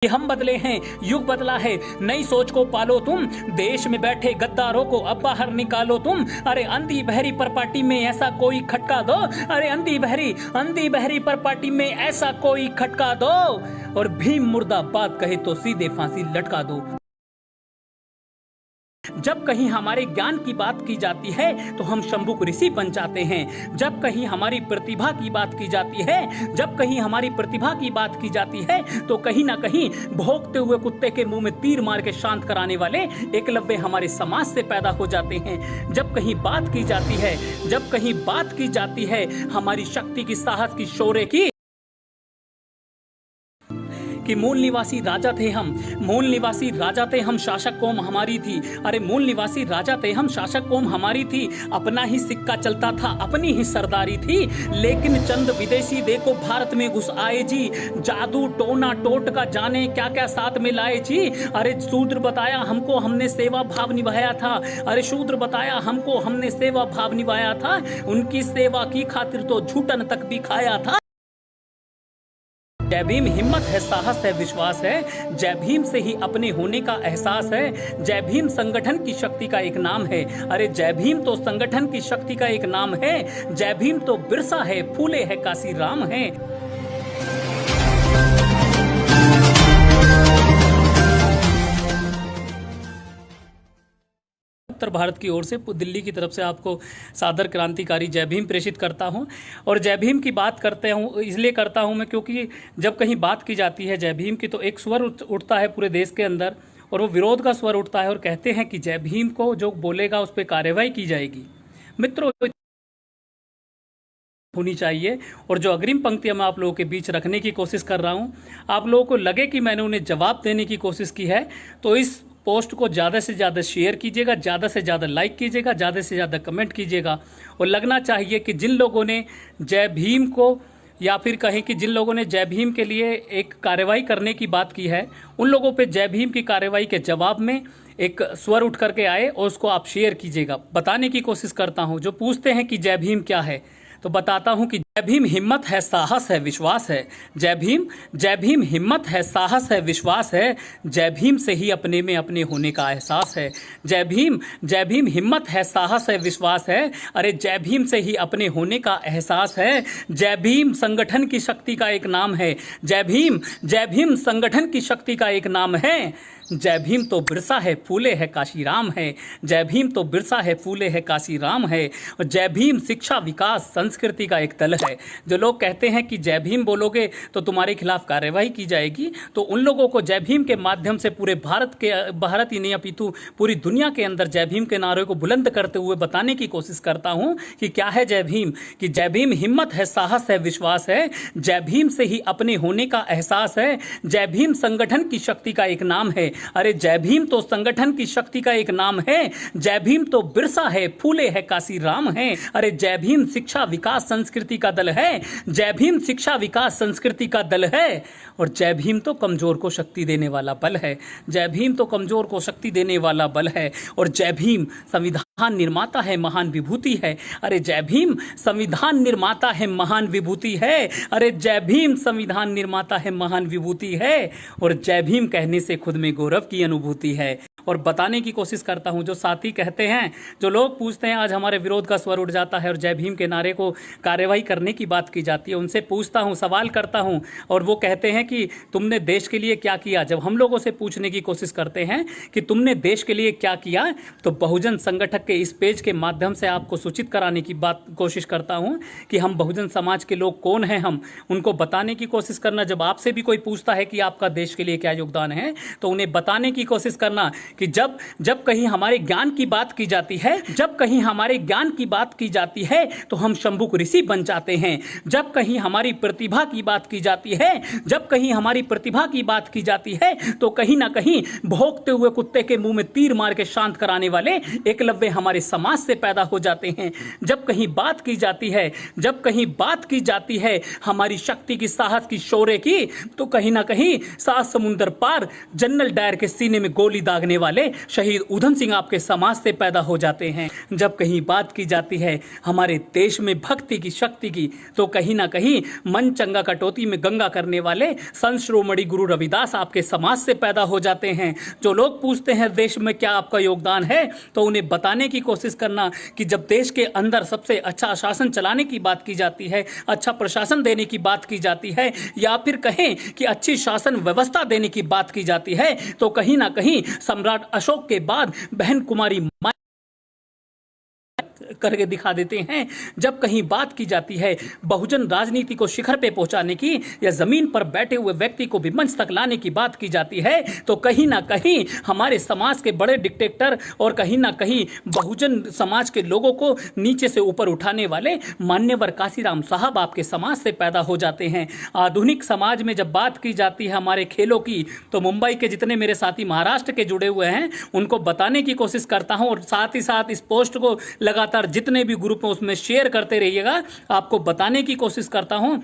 कि हम बदले हैं, युग बदला है, नई सोच को पालो तुम, देश में बैठे गद्दारों को अब बाहर निकालो तुम। अरे अंधी बहरी पर पार्टी में ऐसा कोई खटका दो, अरे अंधी बहरी पर पार्टी में ऐसा कोई खटका दो, और भीम मुर्दाबाद कहे तो सीधे फांसी लटका दो। जब कहीं हमारे ज्ञान की बात की जाती है तो हम शंभुक ऋषि बन जाते हैं। जब कहीं हमारी प्रतिभा की बात की जाती है, जब कहीं हमारी प्रतिभा की बात की जाती है तो कहीं ना कहीं भौंकते हुए कुत्ते के मुंह में तीर मार के शांत कराने वाले एकलव्य हमारे समाज से पैदा हो जाते हैं। जब कहीं बात की जाती है, जब कहीं बात की जाती है हमारी शक्ति की, साहस की, शौर्य की, कि मूल निवासी राजा थे हम, मूल निवासी राजा थे हम, शासक कौम हमारी थी। अरे मूल निवासी राजा थे हम, शासक कौम हमारी थी, अपना ही सिक्का चलता था, अपनी ही सरदारी थी, लेकिन चंद विदेशी देखो भारत में घुस आए जी, जादू टोना टोट का जाने क्या क्या साथ में लाए जी। अरे शूद्र बताया हमको, हमने सेवा भाव निभाया था, अरे शूद्र बताया हमको, हमने सेवा भाव निभाया था, उनकी सेवा की खातिर तो झूठन तक भी खाया था। जय भीम हिम्मत है, साहस है, विश्वास है, जय भीम से ही अपने होने का एहसास है। जय भीम संगठन की शक्ति का एक नाम है, अरे जय भीम तो संगठन की शक्ति का एक नाम है। जय भीम तो बिरसा है, फूले है, काशी राम है। उत्तर भारत की ओर से दिल्ली की तरफ से आपको सादर क्रांतिकारी जय भीम प्रेषित करता हूं। और जय भीम की बात करते हूं, इसलिए करता हूं मैं क्योंकि जब कहीं बात की जाती है जय भीम की तो एक स्वर उठता है पूरे देश के अंदर, और वो विरोध का स्वर उठता है और कहते हैं कि जय भीम को जो बोलेगा उस पर कार्रवाई की जाएगी। मित्रों, होनी चाहिए। और जो अग्रिम पंक्तियां मैं आप लोगों के बीच रखने की कोशिश कर रहा हूं, आप लोगों को लगे कि मैंने उन्हें जवाब देने की कोशिश की है, तो इस पोस्ट को ज़्यादा से ज़्यादा शेयर कीजिएगा, ज़्यादा से ज़्यादा लाइक कीजिएगा, ज़्यादा से ज़्यादा कमेंट कीजिएगा। और लगना चाहिए कि जिन लोगों ने जय भीम को, या फिर कहें कि जिन लोगों ने जय भीम के लिए एक कार्रवाई करने की बात की है, उन लोगों पे जय भीम की कार्रवाई के जवाब में एक स्वर उठ करके आए और उसको आप शेयर कीजिएगा। बताने की कोशिश करता हूँ, जो पूछते हैं कि जय भीम क्या है, तो बताता हूं कि जय भीम हिम्मत है, साहस है, विश्वास है। जय भीम हिम्मत है, साहस है, विश्वास है। जय भीम से ही अपने में अपने होने का एहसास है। जय भीम हिम्मत है, साहस है, विश्वास है। अरे जय भीम से ही अपने होने का एहसास है। जय भीम संगठन की शक्ति का एक नाम है। जय भीम संगठन की शक्ति का एक नाम है। जय भीम तो बिरसा है, फूले है, काशी राम है। जय भीम तो बिरसा है, फूले है, काशी राम है। और जय भीम शिक्षा, विकास, संस्कृति का एक दल है। जो लोग कहते हैं कि जय भीम बोलोगे तो तुम्हारे खिलाफ कार्रवाई की जाएगी, तो उन लोगों को जय भीम के माध्यम से पूरे भारत ही नहीं अपितु पूरी दुनिया के अंदर जय भीम के नारे को बुलंद करते हुए बताने की कोशिश करता हूं कि क्या है जय भीम। कि जय भीम हिम्मत है, साहस है, विश्वास है। जय भीम से ही अपने होने का एहसास है। जय भीम संगठन की शक्ति का एक नाम है। अरे जय भीम तो संगठन की शक्ति का एक नाम है। जय भीम तो बिरसा है, फूले है, काशी राम है। अरे जय भीम शिक्षा, विकास, संस्कृति का दल है। जय भीम शिक्षा, विकास, संस्कृति का दल है। और जय भीम तो कमजोर को शक्ति देने वाला बल है। जय भीम तो कमजोर को शक्ति देने वाला बल है। और जय भीम संविधान निर्माता है, महान विभूति है। अरे जय भीम संविधान निर्माता है, महान विभूति है। अरे जय भीम संविधान निर्माता है, महान विभूति है। और जय भीम कहने से खुद में गौरव की अनुभूति है। और बताने की कोशिश करता हूं, जो साथी कहते हैं, जो लोग पूछते हैं, आज हमारे विरोध का स्वर उठ जाता है और जय भीम के नारे को कार्रवाई करने की बात की जाती है, उनसे पूछता हूं, सवाल करता हूं, और वो कहते हैं कि तुमने देश के लिए क्या किया। जब हम लोगों से पूछने की कोशिश करते हैं कि तुमने देश के लिए क्या किया, तो बहुजन संगठक के इस पेज के माध्यम से आपको सूचित कराने की कोशिश करता हूं कि हम बहुजन समाज के लोग कौन हैं, हम उनको बताने की कोशिश करना। जब आपसे भी कोई पूछता है कि आपका देश के लिए क्या योगदान है, तो उन्हें बताने की कोशिश करना कि जब कहीं हमारे ज्ञान की बात की जाती है, जब कहीं हमारे ज्ञान की बात की जाती है तो हम शंभुक ऋषि बन जाते हैं। जब कहीं हमारी प्रतिभा की बात की जाती है, जब कहीं हमारी प्रतिभा की बात की जाती है, तो कहीं ना कहीं भौंकते हुए कुत्ते के मुंह में तीर मार के शांत कराने वाले एकलव्य हमारे समाज से पैदा हो जाते हैं। जब कहीं बात की जाती है, जब कहीं बात की जाती है हमारी शक्ति की, साहस की, शौर्य की, तो कहीं ना कहीं 7 समुंदर पार जनरल डायर के सीने में गोली दागने वाले शहीद ऊधम सिंह आपके समाज से पैदा हो जाते हैं। जब कहीं बात की जाती है हमारे देश में भक्ति की, शक्ति की, तो कहीं ना कहीं मन चंगा कटौती में गंगा करने वाले संत शिरोमणि गुरु रविदास आपके समाज से पैदा हो जाते हैं। जो लोग पूछते हैं देश में क्या आपका योगदान है, तो उन्हें बताने की कोशिश करना कि जब देश के अंदर सबसे अच्छा शासन चलाने की बात की जाती है, अच्छा प्रशासन देने की बात की जाती है, या फिर कहें कि अच्छी शासन व्यवस्था देने की बात की जाती है, तो कहीं ना कहीं सम्राट अशोक के बाद बहन कुमारी करके दिखा देते हैं। जब कहीं बात की जाती है बहुजन राजनीति को शिखर पे पहुंचाने की, या जमीन पर बैठे हुए व्यक्ति को भी मंच तक लाने की बात की जाती है, तो कहीं ना कहीं हमारे समाज के बड़े डिक्टेटर और कहीं ना कहीं बहुजन समाज के लोगों को नीचे से ऊपर उठाने वाले मान्यवर काशीराम साहब आपके समाज से पैदा हो जाते हैं। आधुनिक समाज में जब बात की जाती है हमारे खेलों की, तो मुंबई के जितने मेरे साथी महाराष्ट्र के जुड़े हुए हैं उनको बताने की कोशिश करता हूं, और साथ ही साथ इस पोस्ट को लगातार जितने भी ग्रुप हैं उसमें शेयर करते रहिएगा। आपको बताने की कोशिश करता हूं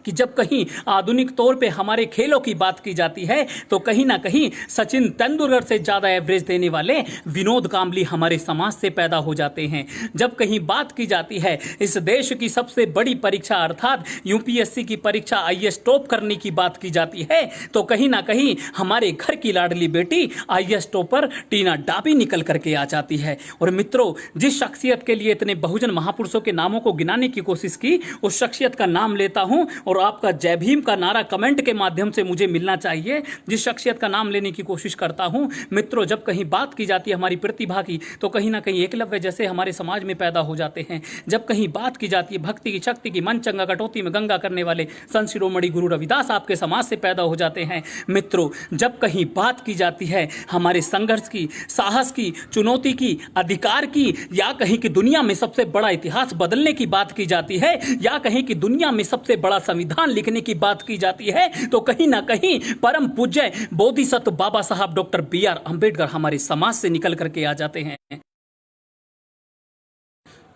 कि जब कहीं आधुनिक तौर पे हमारे खेलों की बात की जाती है, तो कहीं ना कहीं सचिन तेंदुलकर से ज़्यादा एवरेज देने वाले विनोद कांबली हमारे समाज से पैदा हो जाते हैं। जब कहीं बात की जाती है इस देश की सबसे बड़ी परीक्षा अर्थात यूपीएससी की परीक्षा आईएएस टॉप करने की बात की जाती है, तो कहीं ना कहीं हमारे घर की लाडली बेटी आईएएस टॉपर टीना डाबी निकल करके आ जाती है। और मित्रों, जिस शख्सियत के लिए इतने बहुजन महापुरुषों के नामों को गिनाने की कोशिश की, उस शख्सियत का नाम लेता हूं, और आपका जय भीम का नारा कमेंट के माध्यम से मुझे मिलना चाहिए। जिस शख्सियत का नाम लेने की कोशिश करता हूं, मित्रों, जब कहीं बात की जाती है हमारी प्रतिभा की, तो कहीं ना कहीं एकलव्य जैसे हमारे समाज में पैदा हो जाते हैं। जब कहीं बात की जाती है भक्ति की, शक्ति की, मन चंगा कटौती में गंगा करने वाले संत शिरोमणि गुरु रविदास आपके समाज से पैदा हो जाते हैं। मित्रों, जब कहीं बात की जाती है हमारे संघर्ष की, साहस की, चुनौती की, अधिकार की, या कहीं की दुनिया में सबसे बड़ा इतिहास बदलने की बात की जाती है, या कहीं की दुनिया में सबसे बड़ा संविधान लिखने की बात की जाती है, तो कहीं ना कहीं परम पूज्य बोधिसत्व बाबा साहब डॉक्टर बी.आर. अंबेडकर हमारे समाज से निकल करके आ जाते हैं।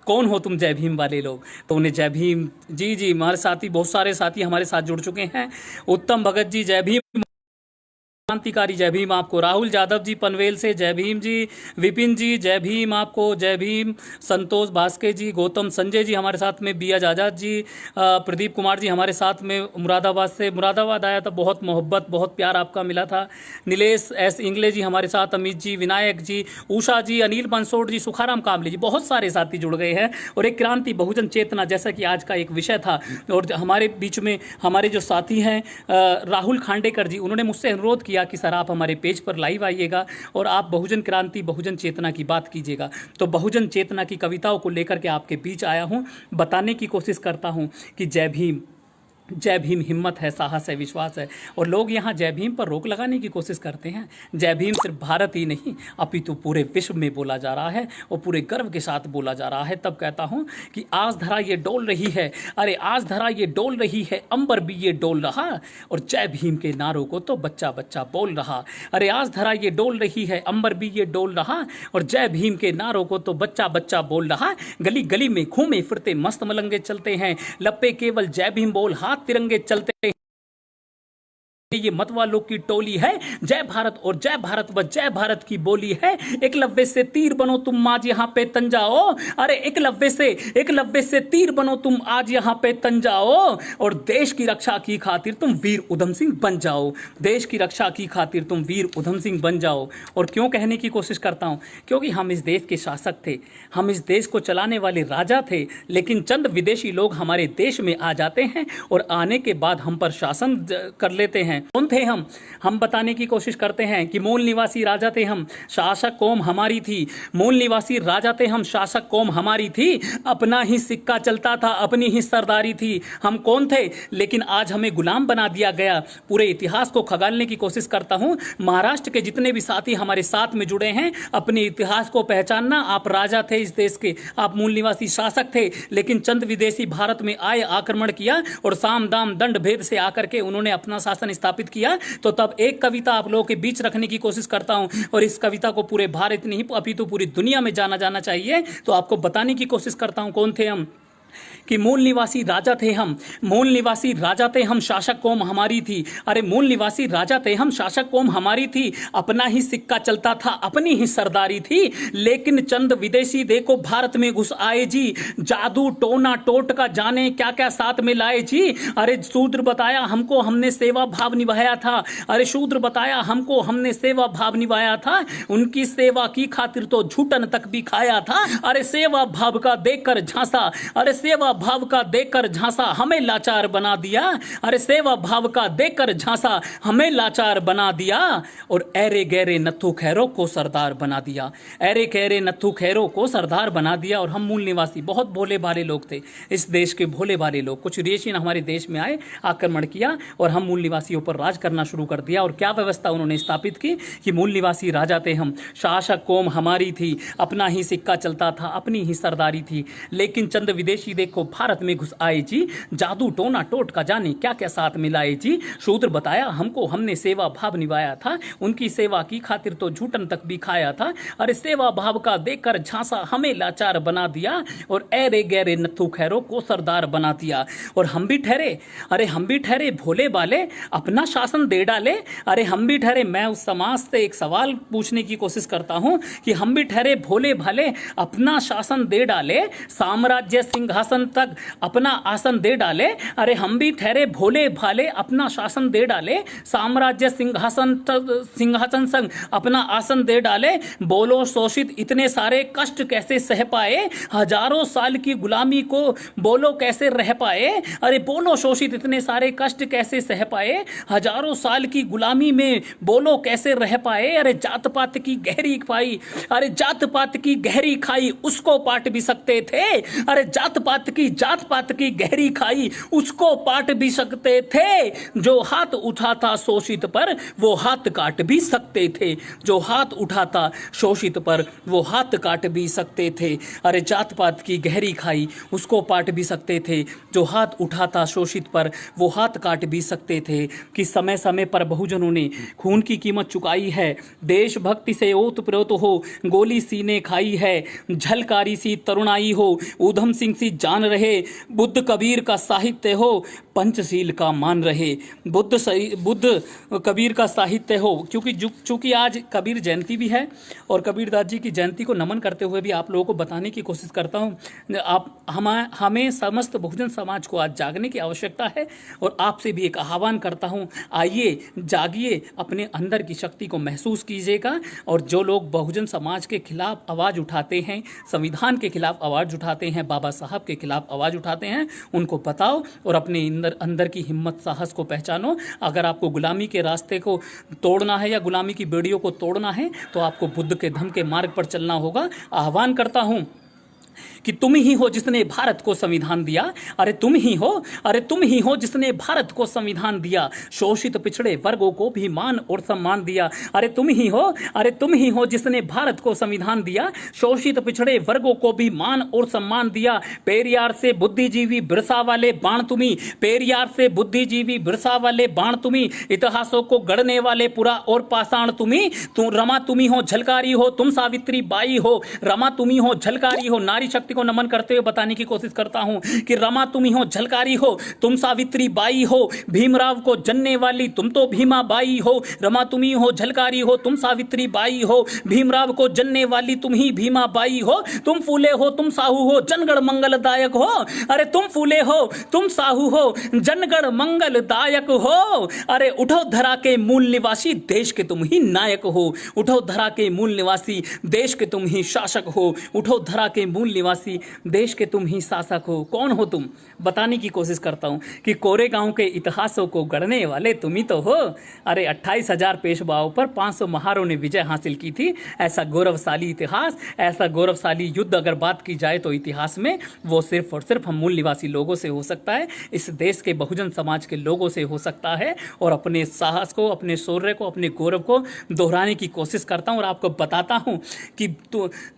कौन हो तुम जय भीम वाले लोग? तो उन्हें जय भीम जी हमारे साथी, बहुत सारे साथी हमारे साथ जुड़ चुके हैं। उत्तम भगत जी जय भीम, क्रांतिकारी जय भीम आपको। राहुल यादव जी पनवेल से जय भीम जी। विपिन जी जय भीम आपको, जय भीम। संतोष भास्के जी, गौतम संजय जी हमारे साथ में, बी आजाद जी, प्रदीप कुमार जी हमारे साथ में मुरादाबाद से। मुरादाबाद आया था, बहुत मोहब्बत बहुत प्यार आपका मिला था। नीलेश एस इंगले जी हमारे साथ, अमित जी, विनायक जी, उषा जी, अनिल बंसोड़ जी, सुखाराम कामली जी, बहुत सारे साथी जुड़ गए हैं। और एक क्रांति बहुजन चेतना जैसा कि आज का एक विषय था, और हमारे बीच में हमारे जो साथी हैं राहुल खांडेकर जी, उन्होंने मुझसे अनुरोध किया कि सर आप हमारे पेज पर लाइव आइएगा और आप बहुजन क्रांति बहुजन चेतना की बात कीजिएगा। तो बहुजन चेतना की कविताओं को लेकर के आपके बीच आया हूं, बताने की कोशिश करता हूं कि जय भीम, जय भीम हिम्मत है, साहस है, विश्वास है। और लोग यहाँ जय भीम पर रोक लगाने की कोशिश करते हैं। जय भीम सिर्फ भारत ही नहीं अपितु पूरे विश्व में बोला जा रहा है, और पूरे गर्व के साथ बोला जा रहा है। तब कहता हूँ कि आज धरा ये डोल रही है, अरे आज धरा ये डोल रही है, अंबर भी ये डोल रहा, और जय भीम के नारों को तो बच्चा बच्चा बोल रहा। अरे आज धरा ये डोल रही है, अंबर भी ये डोल रहा, और जय भीम के नारों को तो बच्चा बच्चा बोल रहा। गली गली में घूमे फिरते मस्त मलंगे चलते हैं, लपे केवल जय भीम बोल, हाथ तिरंगे चलते हैं। ये मतवालों की टोली है, जय भारत और जय भारत व जय भारत की बोली है। एकलव्य से तीर बनो तुम आज यहाँ पे तंजाओ, अरे एकलव्य से तीर बनो तुम आज यहाँ पे तंजाओ, और देश की रक्षा की खातिर तुम वीर उधम सिंह बन जाओ। देश की रक्षा की खातिर तुम वीर उधम सिंह बन जाओ। और क्यों कहने की कोशिश करता हूं? क्योंकि हम इस देश के शासक थे, हम इस देश को चलाने वाले राजा थे, लेकिन चंद विदेशी लोग हमारे देश में आ जाते हैं और आने के बाद हम पर शासन कर लेते हैं। कौन थे हम बताने की कोशिश करते हैं कि मूल निवासी राजा थे हम, शासक कौम हमारी थी। मूल निवासी राजा थे हम, शासक कौम हमारी थी, अपना ही सिक्का चलता था, अपनी ही सरदारी थी। हम कौन थे? लेकिन आज हमें गुलाम बना दिया गया। पूरे इतिहास को खगालने की कोशिश करता हूं। महाराष्ट्र के जितने भी साथी हमारे साथ में जुड़े हैं, अपने इतिहास को पहचानना। आप राजा थे इस देश के, आप मूल निवासी शासक थे, लेकिन चंद विदेशी भारत में आए, आक्रमण किया, और साम दाम दंड भेद से आकर के उन्होंने अपना शासन स्थापित किया। तो तब एक कविता आप लोगों के बीच रखने की कोशिश करता हूं, और इस कविता को पूरे भारत नहीं अपितु पूरी दुनिया में जाना जाना चाहिए। तो आपको बताने की कोशिश करता हूं कौन थे हम। कि मूल निवासी राजा थे हम, मूल निवासी राजा थे हम, शासक कौम हमारी थी। अरे मूल निवासी राजा थे हम, शासक कौम हमारी थी, अपना ही सिक्का चलता था, अपनी ही सरदारी थी। लेकिन चंद विदेशी देखो भारत में घुस आए जी, जादू टोना टोटका जाने क्या क्या साथ में लाए जी। अरे शूद्र बताया हमको, हमने सेवा भाव निभाया था। अरे शूद्र बताया हमको, हमने सेवा भाव निभाया था। उनकी सेवा की खातिर तो झूठन तक भी खाया था। अरे सेवा भाव का देकर झांसा, अरे सेवा भाव का देकर झांसा, हमें लाचार बना दिया। अरे सेवा भाव का देकर झांसा, हमें लाचार बना दिया। और ऐरे गहरे नत्थू खैरों को सरदार बना दिया, ऐरे गहरे नत्थू खैरों को सरदार बना दिया। और हम मूल निवासी बहुत भोले भाले लोग थे, इस देश के भोले भाले लोग। कुछ विदेशी हमारे देश में आए, आक्रमण किया और हम मूल निवासियों पर राज करना शुरू कर दिया। और क्या व्यवस्था उन्होंने स्थापित की कि मूल निवासी राजा थे हम, शासक कौम हमारी थी, अपना ही सिक्का चलता था, अपनी ही सरदारी थी। लेकिन चंद विदेशी देखो भारत में घुस आए जी, जादू टोना टोटका जाने क्या क्या साथ मिलाए जी। शूद्र बताया हमको, हमने सेवा भाव निभाया था, उनकी सेवा की खातिर तो झूठन तक भी खाया था। अरे सेवा भाव का देकर झांसा, हमें लाचार बना दिया। और ऐरे गहरे नत्थू खैरों को सरदार बना दिया। और हम भी ठहरे, अरे हम भी ठहरे भोले बाले, अपना शासन दे डाले। अरे हम भी ठहरे, मैं उस समाज से एक सवाल पूछने की कोशिश करता हूं कि हम भी ठहरे भोले भाले, अपना शासन दे डाले, साम्राज्य सिंहासन तक अपना आसन दे डाले। अरे हम भी ठहरे भोले भाले, अपना शासन दे डाले, साम्राज्य सिंहासन संग अपना आसन दे डाले। बोलो शोषित इतने सारे कष्ट कैसे सह पाए, हजारों साल की गुलामी को बोलो कैसे रह पाए। अरे बोलो शोषित इतने सारे कष्ट कैसे सह पाए, हजारों साल की गुलामी में बोलो कैसे रह पाए। अरे जात पात की गहरी खाई, अरे जात पात की गहरी खाई, उसको पाट भी सकते थे। अरे जात पात की गहरी खाई, उसको पाट भी सकते थे। जो हाथ उठाता शोषित पर, वो हाथ काट भी सकते थे। जो हाथ उठाता शोषित पर, वो हाथ काट भी सकते थे। अरे जात पात की गहरी खाई, उसको पाट भी सकते थे। जो हाथ उठाता शोषित पर, वो हाथ काट भी सकते थे। कि समय समय पर बहुजनों ने खून की कीमत चुकाई है, देशभक्ति से ओतप्रोत हो गोली सीने खाई है। झलकारी सी तरुणाई हो, ऊधम सिंह सी जान रहे, बुद्ध कबीर का साहित्य हो, पंचशील का मान रहे। बुद्ध कबीर का साहित्य हो, क्योंकि चूंकि आज कबीर जयंती भी है और कबीरदास जी की जयंती को नमन करते हुए भी आप लोगों को बताने की कोशिश करता हूँ। हमें समस्त बहुजन समाज को आज जागने की आवश्यकता है। और आपसे भी एक आह्वान करता हूँ, आइए जागिए, अपने अंदर की शक्ति को महसूस कीजिएगा। और जो लोग बहुजन समाज के खिलाफ आवाज़ उठाते हैं, संविधान के खिलाफ आवाज़ उठाते हैं, बाबा साहब के खिलाफ आवाज़ उठाते हैं, उनको बताओ और अपने अंदर की हिम्मत साहस को पहचानो। अगर आपको गुलामी के रास्ते को तोड़ना है या गुलामी की बेड़ियों को तोड़ना है, तो आपको बुद्ध के धम्म के मार्ग पर चलना होगा। आह्वान करता हूँ कि तुम ही हो जिसने भारत को संविधान दिया। अरे तुम ही हो, अरे तुम ही हो जिसने भारत को संविधान दिया, शोषित पिछड़े वर्गों को भी मान और सम्मान दिया। अरे तुम ही हो, अरे तुम ही हो जिसने भारत को संविधान दिया, शोषित पिछड़े वर्गों को भी मान और सम्मान दिया। पेरियार से बुद्धिजीवी बिरसा वाले बाण तुम्ही, पेरियार से बुद्धिजीवी बिरसा वाले बाण तुम्ही, इतिहासों को गढ़ने वाले पुरा और पाषाण तुम्ही। तुम रमा तुम्ही हो, झलकारी हो, तुम सावित्री बाई हो, रमा तुम्ही हो, झलकारी हो। नारी शक्ति को नमन करते हुए बताने की कोशिश करता हूं कि रमा तुम्ही हो, झलकारी हो, तुम सावित्री बाई हो, भीमराव को जनने वाली तुम तो भीमा बाई हो। रमा तुम्ही हो, झलकारी हो, तुम सावित्री बाई हो, भीमराव को जनने वाली तुम ही भीमा बाई हो। तुम फूले हो, तुम साहू हो, जनगण मंगलदायक हो। अरे तुम फूले हो, तुम साहू हो, जनगण मंगलदायक हो। अरे उठो धरा के मूल निवासी, देश के तुम ही नायक हो। उठो धरा के मूल निवासी, देश के तुम ही शासक हो। उठो धरा के मूल निवासी, देश के तुम ही शासक हो। कौन हो तुम? बताने की कोशिश करता हूं कि कोरेगांव के इतिहासों को गढ़ने वाले तुम ही तो हो। अरे 28,000 पेशवाओं पर 500 महारों ने विजय हासिल की थी। ऐसा गौरवशाली इतिहास, ऐसा गौरवशाली युद्ध अगर बात की जाए तो इतिहास में वो सिर्फ और सिर्फ हम मूल निवासी लोगों से हो सकता है, इस देश के बहुजन समाज के लोगों से हो सकता है। और अपने साहस को, अपने शौर्य को, अपने गौरव को दोहराने की कोशिश करता हूं और आपको बताता हूं कि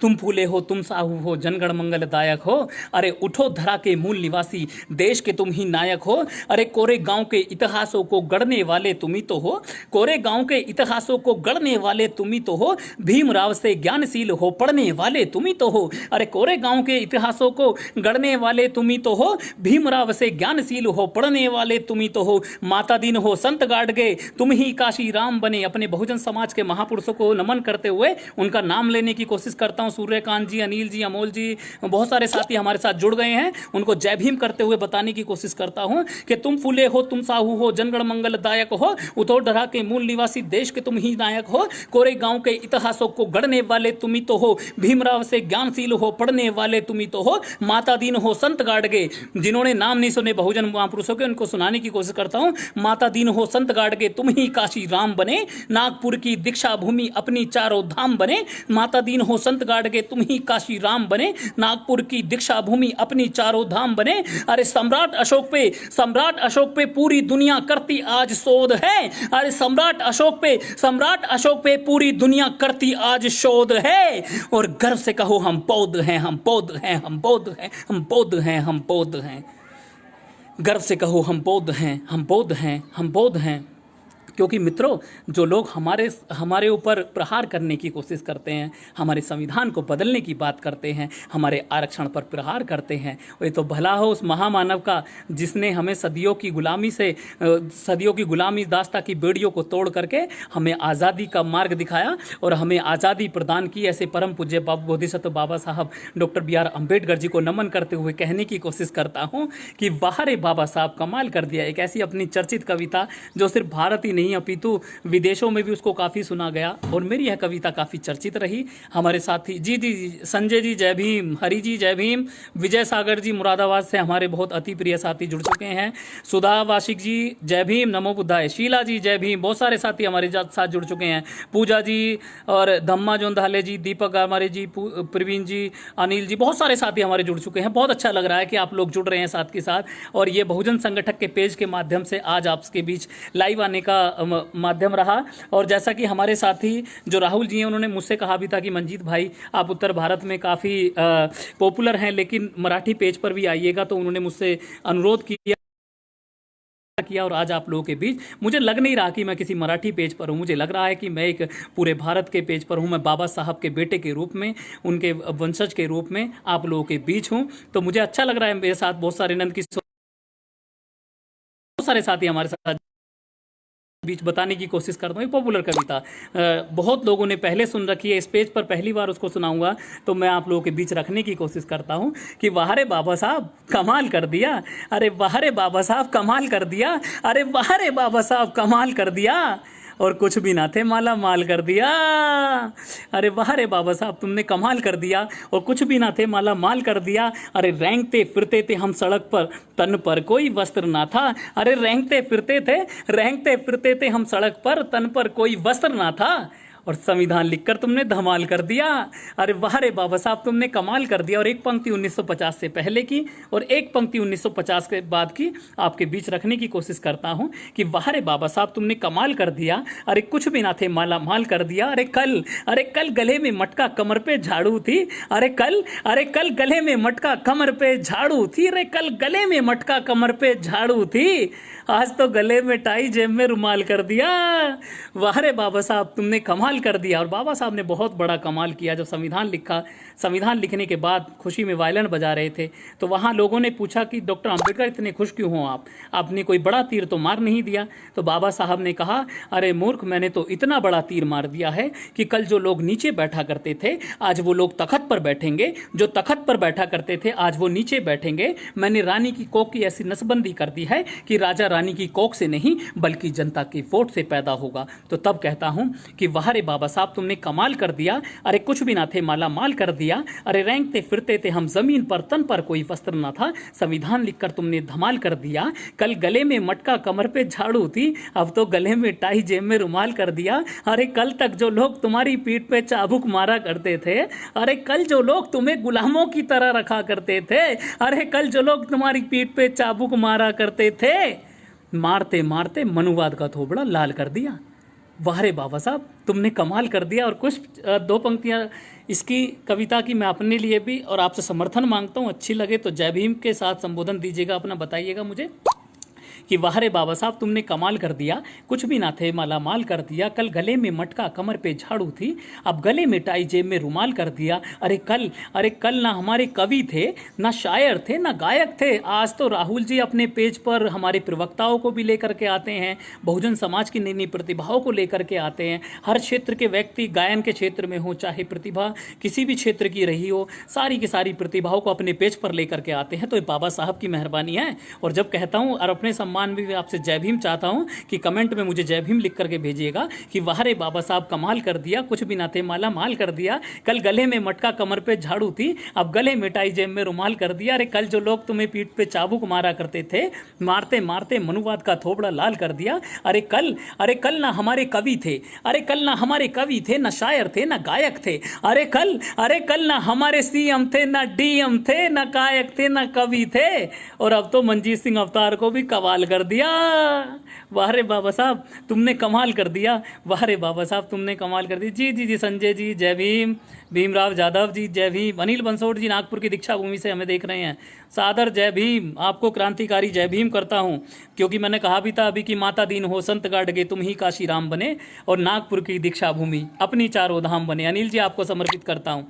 तुम फूले हो, तुम साहू हो, जनगण जनगण मंगलदायक हो। अरे उठो धरा के मूल निवासी, देश के तुम ही नायक हो। अरे कोरे गांव के इतिहासों को गढ़ने वाले तुम ही तो हो, कोरे गांव के इतिहासों को गढ़ने वाले तुम ही तो हो। भीमराव से ज्ञानशील हो पढ़ने वाले तुम ही तो हो। अरे कोरे गांव के इतिहासों को गढ़ने वाले तुम ही तो हो, भीमराव से ज्ञानशील हो पढ़ने वाले तुम ही तो हो। माता दीन हो संत गाड़ गए तुम ही काशी राम बने। अपने बहुजन समाज के महापुरुषों को नमन करते हुए उनका नाम लेने की कोशिश करता हूं। सूर्यकांत जी, अनिल जी, अमोल जी, बहुत सारे साथी हमारे साथ जुड़ गए हैं। उनको जय भीम करते हुए बताने की कोशिश करता हूं कि तुम फूले हो, तुम साहू हो, जनगण मंगलदायक हो। उतोड़ धरा के मूल निवासी, देश के तुम ही नायक हो। कोरे गांव के इतिहासों को गढ़ने वाले तुम ही तो हो, भीमराव से ज्ञानशील हो पढ़ने वाले तुम ही तो हो। माता दीन हो संत गाड़ गए, जिन्होंने नाम नहीं सुने बहुजन महापुरुषों के उनको सुनाने की कोशिश करता हूं। माता दीन हो संत गाड़ गए तुम ही काशी राम बने, नागपुर की दीक्षा भूमि अपनी चारों धाम बने। माता दीन हो संत गाड़ गए तुम ही काशी राम बने, नागपुर की दीक्षा भूमि अपनी चारों धाम बने। अरे सम्राट अशोक पे पूरी दुनिया करती आज शोध है। अरे सम्राट अशोक पे पूरी दुनिया करती आज शोध है। और गर्व से कहो हम बौद्ध हैं, हम बौद्ध हैं, हम बौद्ध हैं, हम बौद्ध हैं, हम बौद्ध हैं। गर्व से कहो हम बौद्ध हैं, हम बौद्ध हैं, हम बौद्ध हैं। क्योंकि मित्रों, जो लोग हमारे ऊपर प्रहार करने की कोशिश करते हैं, हमारे संविधान को बदलने की बात करते हैं, हमारे आरक्षण पर प्रहार करते हैं, ये तो भला हो उस महामानव का जिसने हमें सदियों की गुलामी दास्ता की बेड़ियों को तोड़ करके हमें आज़ादी का मार्ग दिखाया और हमें आज़ादी प्रदान की। ऐसे परम पूज्य बोधिसत्व बाबा साहब doctor B are Ambedkar ji को नमन करते हुए कहने की कोशिश करता हूँ कि वाह रे बाबा साहब कमाल कर दिया। एक ऐसी अपनी चर्चित कविता जो सिर्फ भारत ही नहीं अपितु विदेशों में भी उसको काफ़ी सुना गया और मेरी यह कविता काफ़ी चर्चित रही। हमारे साथी जी संजय जी जय भीम, हरि जी जय भीम, विजय सागर जी मुरादाबाद से हमारे बहुत अति प्रिय साथी जुड़ चुके हैं। सुधा वाशिक जी जय भीम, नमो बुद्धाय, शीला जी जय भीम, बहुत सारे साथी हमारे साथ जुड़ चुके हैं। पूजा जी और धम्मा जोंधाले जी, दीपक हमारे जी, प्रवीण जी, अनिल जी, बहुत सारे साथी हमारे जुड़ चुके हैं। बहुत अच्छा लग रहा है कि आप लोग जुड़ रहे हैं साथ के साथ। और ये बहुजन संगठक के पेज के माध्यम से आज आपके बीच लाइव आने का माध्यम रहा। और जैसा कि हमारे साथी जो राहुल जी हैं उन्होंने मुझसे कहा भी था कि मंजीत भाई आप उत्तर भारत में काफ़ी पॉपुलर हैं लेकिन मराठी पेज पर भी आइएगा, तो उन्होंने मुझसे अनुरोध किया और आज आप लोगों के बीच मुझे लग नहीं रहा कि मैं किसी मराठी पेज पर हूं। मुझे लग रहा है कि मैं एक पूरे भारत के पेज पर हूं। मैं बाबा साहब के बेटे के रूप में, उनके वंशज के रूप में आप लोगों के बीच हूं। तो मुझे अच्छा लग रहा है। मेरे साथ बहुत सारे नंद किशोर, बहुत सारे साथी हमारे साथ बीच बताने की कोशिश करता हूँ। पॉपुलर कविता बहुत लोगों ने पहले सुन रखी है, इस पेज पर पहली बार उसको सुनाऊंगा, तो मैं आप लोगों के बीच रखने की कोशिश करता हूँ कि वाह रे बाबा साहब कमाल कर दिया, अरे वाह रे बाबा साहब कमाल कर दिया, अरे वाह रे बाबा साहब कमाल कर दिया, और कुछ भी ना थे माला माल कर दिया। अरे वाह रे बाबा साहब तुमने कमाल कर दिया और कुछ भी ना थे माला माल कर दिया। अरे रेंगते फिरते थे हम सड़क पर, तन पर कोई वस्त्र ना था। अरे रेंगते फिरते थे हम सड़क पर, तन पर कोई वस्त्र ना था, और संविधान लिखकर तुमने धमाल कर दिया। अरे वाह रे बाबा साहब तुमने कमाल कर दिया। और एक पंक्ति 1950 से पहले की और एक पंक्ति 1950 के बाद की आपके बीच रखने की कोशिश करता हूं कि वाह रे बाबा साहब तुमने कमाल कर दिया। अरे कुछ भी ना थे माला माल कर दिया। अरे कल गले में मटका कमर पे झाड़ू थी। अरे कल गले में मटका कमर पे झाड़ू थी। अरे कल गले में मटका कमर पे झाड़ू थी, आज तो गले में टाई जेब में रुमाल कर दिया। वाह रे बाबा साहब तुमने कमाल कर दिया। और बाबा साहब ने बहुत बड़ा कमाल किया। जब संविधान लिखा, संविधान लिखने के बाद खुशी में वायलिन बजा रहे थे तो वहाँ लोगों ने पूछा कि डॉक्टर अम्बेडकर इतने खुश क्यों हो आप, आपने कोई बड़ा तीर तो मार नहीं दिया। तो बाबा साहब ने कहा अरे मूर्ख, मैंने तो इतना बड़ा तीर मार दिया है कि कल जो लोग नीचे बैठा करते थे आज वो लोग तख्त पर बैठेंगे, जो तख्त पर बैठा करते थे आज वो नीचे बैठेंगे। मैंने रानी की कोख की ऐसी नसबंदी कर दी है कि राजा रानी की कोख से नहीं बल्कि जनता की वोट से पैदा होगा। तो तब कहता हूं कि वाह रे बाबा साहब तुमने कमाल कर दिया। अरे कुछ भी ना थे माला माल कर दिया। अरे रेंगते फिरते थे हम जमीन पर, तन पर कोई वस्त्र ना था, संविधान लिखकर तुमने धमाल कर दिया। कल गले में मटका कमर पे झाड़ू थी, अब तो गले में टाई जेब में रुमाल कर दिया। अरे कल तक जो लोग तुम्हारी पीठ पे चाबुक मारा करते थे, अरे कल जो लोग तुम्हें गुलामों की तरह रखा करते थे, अरे कल जो लोग तुम्हारी पीठ पे चाबुक मारा करते थे, मारते मारते मनुवाद का थोबड़ा लाल कर दिया। वाह रे बाबा साहब, तुमने कमाल कर दिया। और कुछ दो पंक्तियां इसकी कविता की मैं अपने लिए भी और आपसे समर्थन मांगता हूँ, अच्छी लगे तो जय भीम के साथ संबोधन दीजिएगा, अपना बताइएगा मुझे कि वाह रे बाबा साहब तुमने कमाल कर दिया, कुछ भी ना थे माला माल कर दिया, कल गले में मटका कमर पे झाड़ू थी, अब गले में टाई जेब में रुमाल कर दिया। अरे कल ना हमारे कवि थे, ना शायर थे, ना गायक थे, आज तो राहुल जी अपने पेज पर हमारे प्रवक्ताओं को भी लेकर के आते हैं, बहुजन समाज की नई नई प्रतिभाओं को लेकर के आते हैं। हर क्षेत्र के व्यक्ति, गायन के क्षेत्र में हो चाहे प्रतिभा किसी भी क्षेत्र की रही हो, सारी की सारी प्रतिभाओं को अपने पेज पर लेकर के आते हैं। तो ये बाबा साहब की मेहरबानी है। और जब कहता हूँ और अपने सम्मान भी आपसे जय भीम चाहता हूं कि कमेंट में मुझे जय भीम लिख करके भेजिएगा कि वाह रे बाबा साहब कमाल कर दिया, कुछ भी ना थे माला माल कर दिया, कल गले में मटका कमर पे झाड़ू थी, अब गले में टाई जेब में रुमाल कर दिया। अरे कल जो लोग तुम्हें पीठ पे चाबुक मारा करते थे, मारते मारते मनुवाद का थोबड़ा लाल कर दिया। अरे कल ना हमारे कवि थे, अरे कल ना हमारे कवि थे, ना शायर थे, ना गायक थे, अरे कल ना हमारे सीएम थे, ना डीएम थे, ना गायक थे, ना कवि थे, और अब तो मंजीत सिंह अवतार को भी कमाल कर दिया। वाह रे बाबा साहब तुमने कमाल कर दिया, वाह रे बाबा साहब तुमने कमाल कर दी। जी जी जी संजय जी जय भीम, भीमराव जाधव जी जय भीम, अनिल बंसोड़ जी नागपुर की दीक्षा भूमि से हमें देख रहे हैं, सादर जय भीम, आपको क्रांतिकारी जय भीम करता हूं, क्योंकि मैंने कहा भी था अभी कि माता दीन हो संत गाड़ गए तुम ही काशी राम बने, और नागपुर की दीक्षा भूमि अपनी चारों धाम बने। अनिल जी आपको समर्पित करता हूं।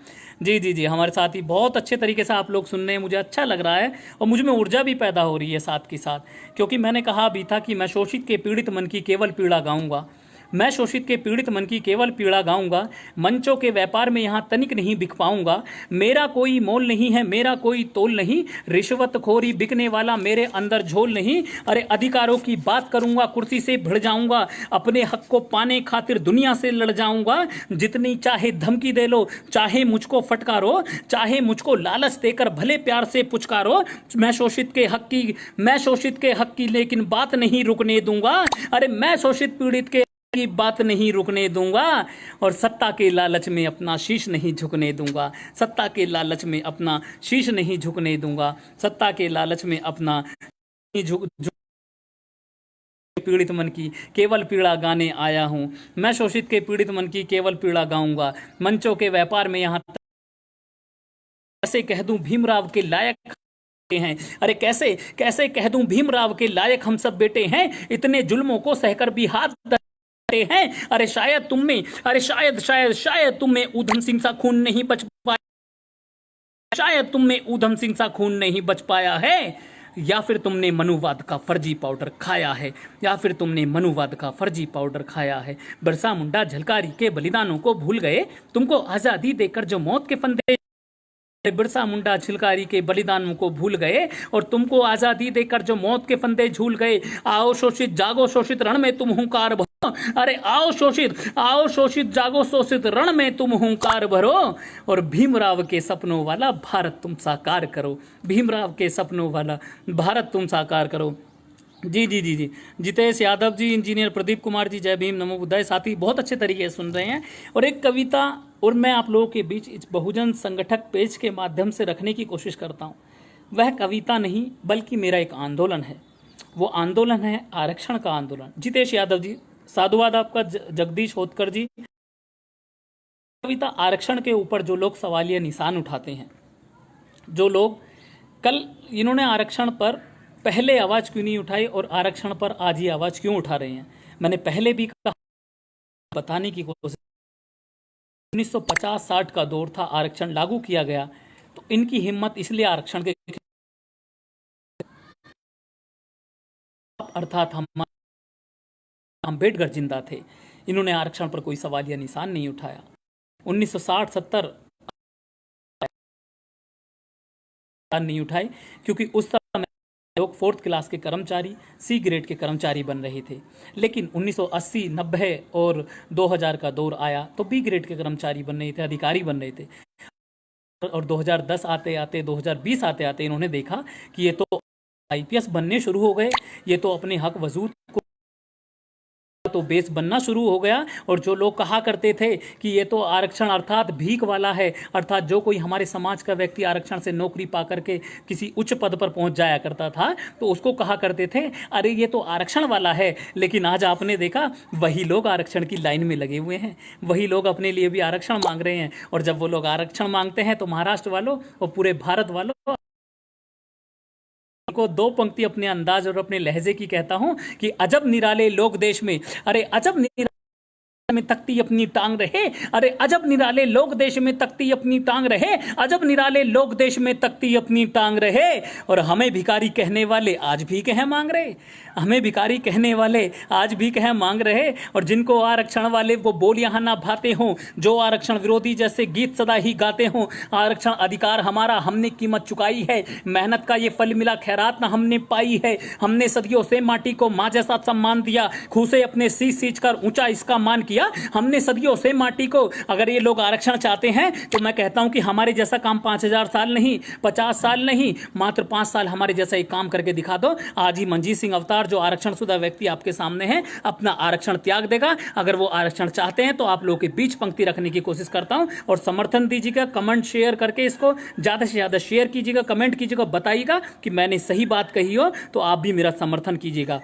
जी जी जी हमारे साथ ही बहुत अच्छे तरीके से आप लोग सुन रहे हैं, मुझे अच्छा लग रहा है और मुझ में ऊर्जा भी पैदा हो रही है साथ के साथ, क्योंकि मैंने कहा भी था कि मैं शोषित के पीड़ित मन की केवल पीड़ा गाऊंगा, मैं शोषित के पीड़ित मन की केवल पीड़ा गाऊंगा, मंचों के व्यापार में यहां तनिक नहीं बिक पाऊंगा, मेरा कोई मोल नहीं है, मेरा कोई तोल नहीं, रिश्वतखोरी बिकने वाला मेरे अंदर झोल नहीं, अरे अधिकारों की बात करूंगा, कुर्सी से भिड़ जाऊंगा, अपने हक को पाने खातिर दुनिया से लड़ जाऊंगा, जितनी चाहे धमकी दे लो, चाहे मुझको फटकारो, चाहे मुझको लालच देकर भले प्यार से पुचकारो, मैं शोषित के हक की लेकिन बात नहीं रुकने दूंगा, अरे मैं शोषित पीड़ित के की बात नहीं रुकने दूंगा, और सत्ता के लालच में अपना शीश नहीं झुकने दूंगा, सत्ता के लालच में अपना शीश नहीं झुकने दूंगा, सत्ता के लालच में अपना पीड़ित मन की केवल पीड़ा गाने आया हूं, मैं शोषित के पीड़ित मन की केवल पीड़ा गाऊंगा, मंचों के व्यापार में यहां कैसे कह दूं भीमराव के लायक हैं, अरे कैसे कैसे कह दूं भीमराव के लायक हम सब बेटे हैं, इतने जुल्मों को सहकर भी हाथ हैं, अरे शायद तुम में, अरे शायद तुम में ऊधम सिंह सा खून नहीं बच पाया, शायद तुम में ऊधम सिंह सा खून नहीं बच पाया है, या फिर तुमने मनुवाद का फर्जी पाउडर खाया है, या फिर तुमने मनुवाद का फर्जी पाउडर खाया है। बिरसा मुंडा झलकारी के बलिदानों को भूल गए, तुमको आजादी देकर जो मौत के फंदे, बिरसा मुंडा छिलकारी के बलिदानों को भूल गए और तुमको आजादी देकर जो मौत के फंदे झूल गए। आओ शोषित जागो शोषित रण में तुम हुंकार भरो, अरे आओ शोषित जागो शोषित रण में तुम हुंकार भरो, और भीमराव के सपनों वाला भारत तुम साकार करो, भीमराव के सपनों वाला भारत तुम साकार करो। जी जी जी जी जितेश यादव जी, इंजीनियर प्रदीप कुमार जी जय भीम, नमो बुद्धाय। साथी बहुत अच्छे तरीके से सुन रहे हैं। और एक कविता और मैं आप लोगों के बीच इस बहुजन संगठक पेज के माध्यम से रखने की कोशिश करता हूं, वह कविता नहीं बल्कि मेरा एक आंदोलन है। वो आंदोलन है आरक्षण का आंदोलन। जितेश यादव जी साधुवाद आपका। जगदीश होतकर जी, कविता आरक्षण के ऊपर जो लोग सवालिया निशान उठाते हैं, जो लोग कल इन्होंने आरक्षण पर पहले आवाज क्यों नहीं उठाई और आरक्षण पर आज ही आवाज क्यों उठा रहे हैं, मैंने पहले भी कहा, बताने की कोशिश। 1950-60 का दौर था, आरक्षण लागू किया गया, तो इनकी हिम्मत इसलिए आरक्षण के अर्थात हम अम्बेडकर जिंदा थे, इन्होंने आरक्षण पर कोई सवालिया निशान नहीं उठाया। 1960-70 नहीं उठाए क्योंकि उस समय लोग 4th क्लास के कर्मचारी, सी ग्रेड के कर्मचारी बन रहे थे। लेकिन 1980, 90 और 2000 का दौर आया तो बी ग्रेड के कर्मचारी बन रहे थे, अधिकारी बन रहे थे। और 2010 आते आते 2020 आते आते इन्होंने देखा कि ये तो आईपीएस बनने शुरू हो गए, ये तो अपने हक वजूद को तो बेस बनना शुरू हो गया। और जो लोग कहा करते थे कि ये तो आरक्षण अर्थात भीख वाला है, अर्थात जो कोई हमारे समाज का व्यक्ति आरक्षण से नौकरी पा करके किसी उच्च पद पर पहुंच जाया करता था तो उसको कहा करते थे अरे ये तो आरक्षण वाला है। लेकिन आज आपने देखा वही लोग आरक्षण की लाइन में लगे हुए हैं, वही लोग अपने लिए भी आरक्षण मांग रहे हैं। और जब वो लोग आरक्षण मांगते हैं तो महाराष्ट्र वालों और पूरे भारत वालों को दो पंक्ति अपने अंदाज और अपने लहजे की कहता हूं कि अजब निराले लोग देश में, अरे अजब निराले में तकती अपनी टांग रहे, अरे अजब निराले लोग देश में तकती अपनी टांग रहे, अजब निराले लोग देश में तकती अपनी टांग रहे। और हमें भिखारी कहने वाले आज भी कह मांग रहे, हमें भिखारी कहने वाले आज भी कह मांग रहे। और जिनको आरक्षण वाले वो बोल यहाँ ना भाते हों, जो आरक्षण विरोधी जैसे गीत सदा ही गाते हों, आरक्षण अधिकार हमारा हमने कीमत चुकाई है, मेहनत का ये फल मिला खैरात ना हमने पाई है, हमने सदियों से माटी को माँ जैसा सम्मान दिया, खूसे अपने सींच कर ऊंचा इसका मान किया, हमने सदियों से माटी को। अगर ये लोग आरक्षण चाहते हैं तो मैं कहता हूं कि हमारे जैसा काम 5000 साल नहीं, 50 साल नहीं, मात्र 5 साल हमारे जैसा एक काम करके दिखा दो। आज ही मनजीत सिंह अवतार जो आरक्षण शुदा व्यक्ति आपके सामने है अपना आरक्षण त्याग देगा। अगर वो आरक्षण चाहते हैं तो आप लोगों के बीच पंक्ति रखने की कोशिश करता हूं और समर्थन दीजिएगा, कमेंट शेयर करके इसको ज्यादा से ज्यादा शेयर कीजिएगा, कमेंट कीजिएगा, बताइएगा कि मैंने सही बात कही हो तो आप भी मेरा समर्थन कीजिएगा।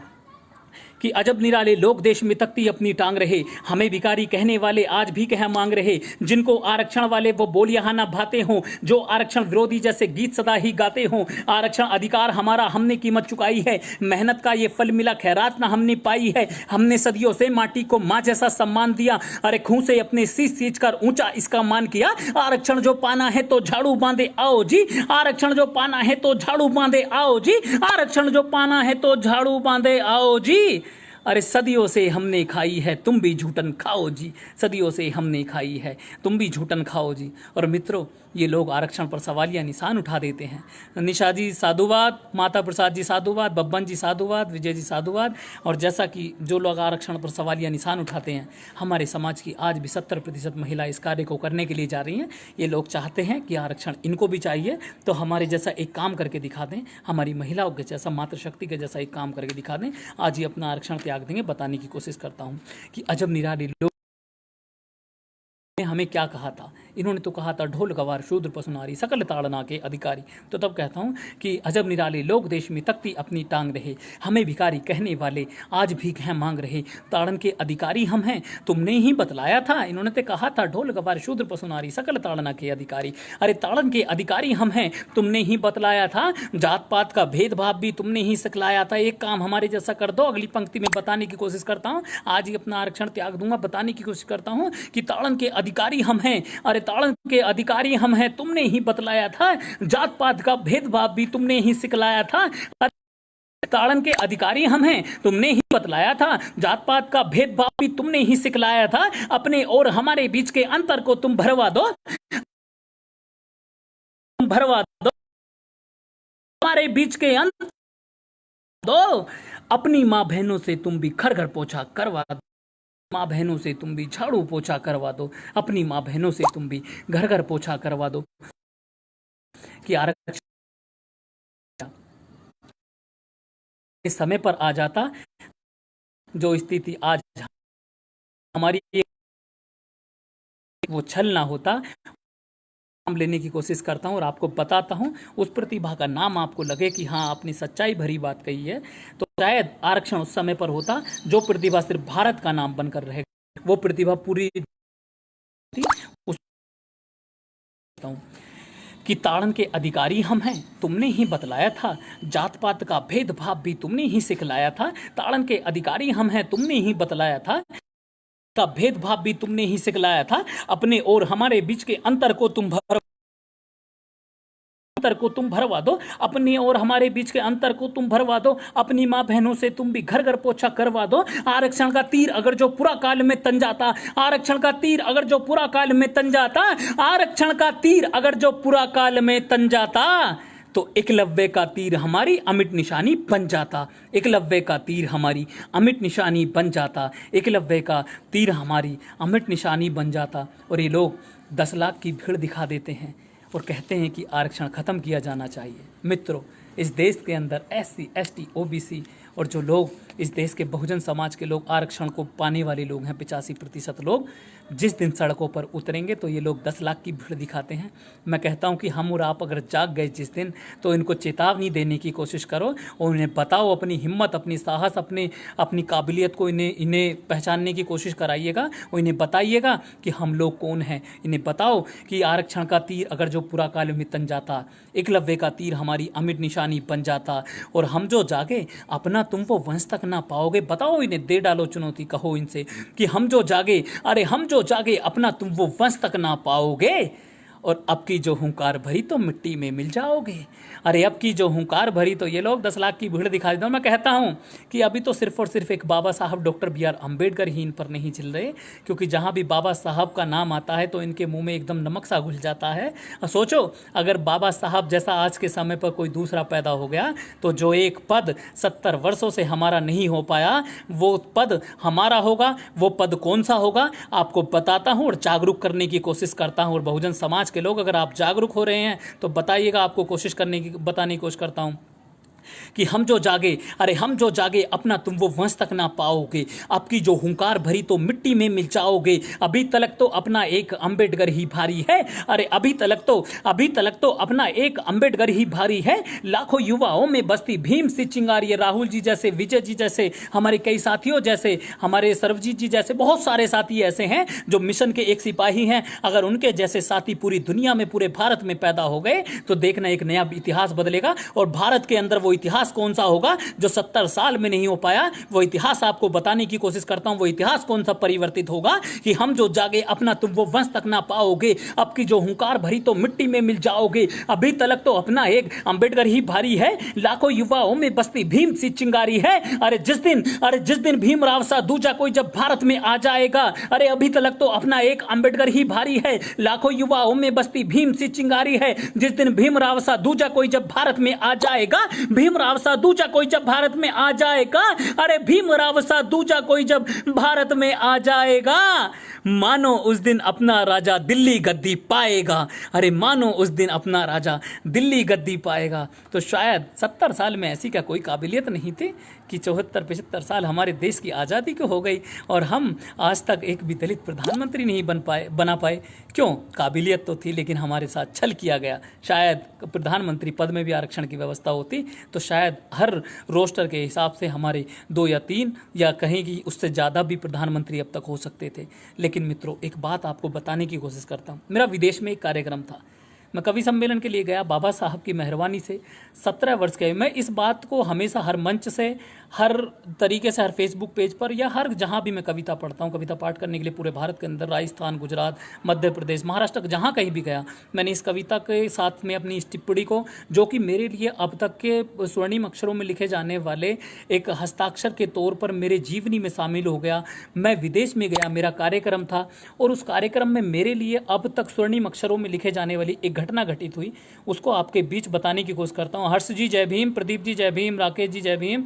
कि अजब निराले लोग देश में तकती अपनी टांग रहे, हमें भिखारी कहने वाले आज भी कह मांग रहे, जिनको आरक्षण वाले वो बोल यहाँ ना भाते हों, जो आरक्षण विरोधी जैसे गीत सदा ही गाते हों, आरक्षण अधिकार हमारा हमने कीमत चुकाई है, मेहनत का ये फल मिला खैरात ना हमने पाई है, हमने सदियों से माटी को माँ जैसा सम्मान दिया, अरे खूं से अपने सींच कर ऊंचा इसका मान किया। आरक्षण जो पाना है तो झाड़ू बांधे आओ जी, आरक्षण जो पाना है तो झाड़ू बांधे आओ जी, आरक्षण जो पाना है तो झाड़ू बांधे आओ जी। अरे सदियों से हमने खाई है तुम भी झूठन खाओ जी, सदियों से हमने खाई है तुम भी झूठन खाओ जी। और मित्रों ये लोग आरक्षण पर सवालिया निशान उठा देते हैं। निशा जी साधुवाद, माता प्रसाद जी साधुवाद, बब्बन जी साधुवाद, विजय जी साधुवाद। और जैसा कि जो लोग आरक्षण पर सवालिया निशान उठाते हैं, हमारे समाज की आज भी 70% महिला इस कार्य को करने के लिए जा रही हैं। ये लोग चाहते हैं कि आरक्षण इनको भी चाहिए तो हमारे जैसा एक काम करके दिखा दें, हमारी महिलाओं के जैसा, मातृशक्ति के जैसा एक काम करके दिखा दें। आज ही अपना आरक्षण त्याग देंगे। बताने की कोशिश करता हूँ कि अजब निराले लोग हमें क्या कहा था। इन्होंने तो कहा था ढोल गवार शूद्र पसुनारी सकल ताड़ना के अधिकारी। तो तब कहता हूं कि अजब निराले लोग देश में तकती अपनी टांग रहे, हमें भिखारी कहने वाले आज भी कह मांग रहे, ताड़न के अधिकारी हम हैं तुमने ही बतलाया था। इन्होंने तो कहा था ढोल गवार शूद्र पसुनारी सकल ताड़ना के अधिकारी, अरे ताड़न के अधिकारी हम हैं तुमने ही बतलाया था, जात पात का भेदभाव भी तुमने ही सिखलाया था। एक काम हमारे जैसा कर दो। अगली पंक्ति में बताने की कोशिश करता हूँ, आज ही अपना आरक्षण त्याग दूंगा। बताने की कोशिश करता हूँ कि ताड़न के अधिकारी हम हैं, अरे ताड़न के अधिकारी हम हैं तुमने ही बतलाया था, जात पात का भेदभाव भी तुमने ही सिखलाया था। ताड़न के अधिकारी हम हैं तुमने ही बतलाया था, जात पात का भेदभाव भी तुमने ही सिखलाया था। अपने और हमारे बीच के अंतर को तुम भरवा दो, भरवा दो हमारे बीच के अंतर दो। अपनी माँ बहनों से तुम भी घर घर पोछा करवा दो, माँ बहनों से तुम भी झाड़ू पोछा करवा दो, अपनी माँ बहनों से तुम भी घर घर पोछा करवा दो। कि आरक्षण इस समय पर आ जाता, जो स्थिति आज हमारी वो छल ना होता। नाम लेने की कोशिश करता हूं और आपको बताता हूं, उस प्रतिभा का नाम आपको लगे कि हाँ आपने सच्चाई भरी बात कही है, तो शायद आरक्षण उस समय पर होता जो प्रतिभा सिर्फ भारत का नाम बनकर रहेगा। वो प्रतिभा पूरी उस कि ताड़न के अधिकारी हम हैं तुमने ही बतलाया था, जात पात का भेदभाव भी तुमने ही सिखलाया था। ताड़न के अधिकारी हम हैं तुमने ही बतलाया था, का भेदभाव भी तुमने ही सिखलाया था। अपने और हमारे बीच के अंतर को तुम भरवा दो, अपने और हमारे बीच के अंतर को तुम भरवा दो। अपनी माँ बहनों से तुम भी घर घर पोछा करवा दो। आरक्षण का तीर अगर जो पूरा काल में तन जाता, आरक्षण का तीर अगर जो पूरा काल में तन जाता, आरक्षण का तीर अगर जो पूरा काल में तन जाता, तो एकलव्य का तीर हमारी अमिट निशानी बन जाता। एकलव्य का तीर हमारी अमिट निशानी बन जाता, एकलव्य का तीर हमारी अमिट निशानी बन जाता। और ये लोग 10 लाख की भीड़ दिखा देते हैं और कहते हैं कि आरक्षण खत्म किया जाना चाहिए। मित्रों, इस देश के अंदर SC ST OBC और जो लोग इस देश के बहुजन समाज के लोग, आरक्षण को पाने वाले लोग हैं 85% लोग, जिस दिन सड़कों पर उतरेंगे तो ये लोग 10 लाख की भीड़ दिखाते हैं। मैं कहता हूँ कि हम और आप अगर जाग गए जिस दिन, तो इनको चेतावनी देने की कोशिश करो और उन्हें बताओ, अपनी हिम्मत, अपनी साहस, अपनी काबिलियत को इन्हें पहचानने की कोशिश कराइएगा और इन्हें बताइएगा कि हम लोग कौन हैं। इन्हें बताओ कि आरक्षण का तीर अगर जो पूरा काल में तन जाता, एकलव्य का तीर हमारी अमिट निशानी बन जाता, और हम जो जागे अपना तुम वो वंश तक ना पाओगे। बताओ इन्हें, दे डालो चुनौती, कहो इनसे कि हम जो जागे, अरे हम जो जागे अपना तुम वो वंश तक ना पाओगे, और अब की जो हुंकार भरी तो मिट्टी में मिल जाओगे। अरे अब की जो हुंकार भरी, तो ये लोग 10 लाख की भीड़ दिखा देते हैं। मैं कहता हूँ कि अभी तो सिर्फ और सिर्फ एक बाबा साहब डॉक्टर BR अम्बेडकर ही इन पर नहीं चिल रहे, क्योंकि जहाँ भी बाबा साहब का नाम आता है तो इनके मुंह में एकदम नमक सा घुल जाता है। सोचो, अगर बाबा साहब जैसा आज के समय पर कोई दूसरा पैदा हो गया, तो जो एक पद 70 वर्षों से हमारा नहीं हो पाया, वो पद हमारा होगा। वो पद कौन सा होगा आपको बताता हूँ और जागरूक करने की कोशिश करता हूँ। और बहुजन समाज के लोग, अगर आप जागरूक हो रहे हैं तो बताइएगा, आपको बताने की कोशिश करता हूं कि हम जो जागे, अरे हम जो जागे अपना तुम वो वंश तक ना पाओगे। आपकी जो हुंकार भरी तो मिट्टी में मिल जाओगे। अभी तलक तो अपना एक अम्बेडकर ही भारी है। अरे अभी तलक तो अपना एक अम्बेडकर ही भारी है। लाखों युवाओं में बसती भीम सी चिंगारी है। राहुल जी जैसे, विजय जी जैसे, हमारे कई साथियों जैसे, हमारे सर्वजीत जी जैसे बहुत सारे साथी ऐसे हैं जो मिशन के एक सिपाही हैं। अगर उनके जैसे साथी पूरी दुनिया में, पूरे भारत में पैदा हो गए तो देखना एक नया इतिहास बदलेगा। और भारत के अंदर वो इतिहास कौन सा होगा जो 70 साल में नहीं हो पाया, वो इतिहास आपको बताने की कोशिश करता हूं। वो इतिहास कौन सा परिवर्तित होगा कि हम जो जागे अपना तुम वो वंश तक ना पाओगे। अब की जो हुंकार भरी तो मिट्टी में मिल जाओगे। अभी तलक तो अपना एक अम्बेडकर ही भारी है। लाखों युवाओं में बसती भीम सी चिंगारी है। अरे जिस दिन भीमराव सा दूजा कोई जब भारत में आ जाएगा, अरे अभी तलक तो अपना एक अम्बेडकर ही भारी है। लाखों युवाओं में बसती भीम सी चिंगारी है। जिस दिन भीमराव सा दूजा कोई जब भारत में आ जाएगा, भीमराव सा दूजा कोई जब भारत में आ जाएगा, अरे भीमराव सा दूजा कोई जब भारत में आ जाएगा, मानो उस दिन अपना राजा दिल्ली गद्दी पाएगा। अरे मानो उस दिन अपना राजा दिल्ली गद्दी पाएगा। तो शायद 70 साल में ऐसी क्या कोई काबिलियत नहीं थी कि 74-75 साल हमारे देश की आज़ादी को हो गई और हम आज तक एक भी दलित प्रधानमंत्री नहीं बना पाए। क्यों? काबिलियत तो थी, लेकिन हमारे साथ छल किया गया। शायद प्रधानमंत्री पद में भी आरक्षण की व्यवस्था होती तो शायद हर रोस्टर के हिसाब से हमारे 2 या 3 या कहीं की उससे ज़्यादा भी प्रधानमंत्री अब तक हो सकते थे। लेकिन मित्रों, एक बात आपको बताने की कोशिश करता हूँ। मेरा विदेश में एक कार्यक्रम था, मैं कवि सम्मेलन के लिए गया। बाबा साहब की मेहरबानी से 17 वर्ष के, मैं इस बात को हमेशा हर मंच से, हर तरीके से, हर फेसबुक पेज पर या हर जहाँ भी मैं कविता पढ़ता हूँ, कविता पाठ करने के लिए पूरे भारत के अंदर, राजस्थान, गुजरात, मध्य प्रदेश, महाराष्ट्र, जहाँ कहीं भी गया, मैंने इस कविता के साथ में अपनी इस टिप्पणी को, जो कि मेरे लिए अब तक के स्वर्णिम अक्षरों में लिखे जाने वाले एक हस्ताक्षर के तौर पर मेरे जीवनी में शामिल हो गया। मैं विदेश में गया, मेरा कार्यक्रम था और उस कार्यक्रम में मेरे लिए अब तक स्वर्णिम अक्षरों में लिखे जाने वाली एक घटना घटित हुई, उसको आपके बीच बताने की कोशिश करता हूँ। हर्ष जी जय भीम, प्रदीप जी जय भीम, राकेश जी जय भीम,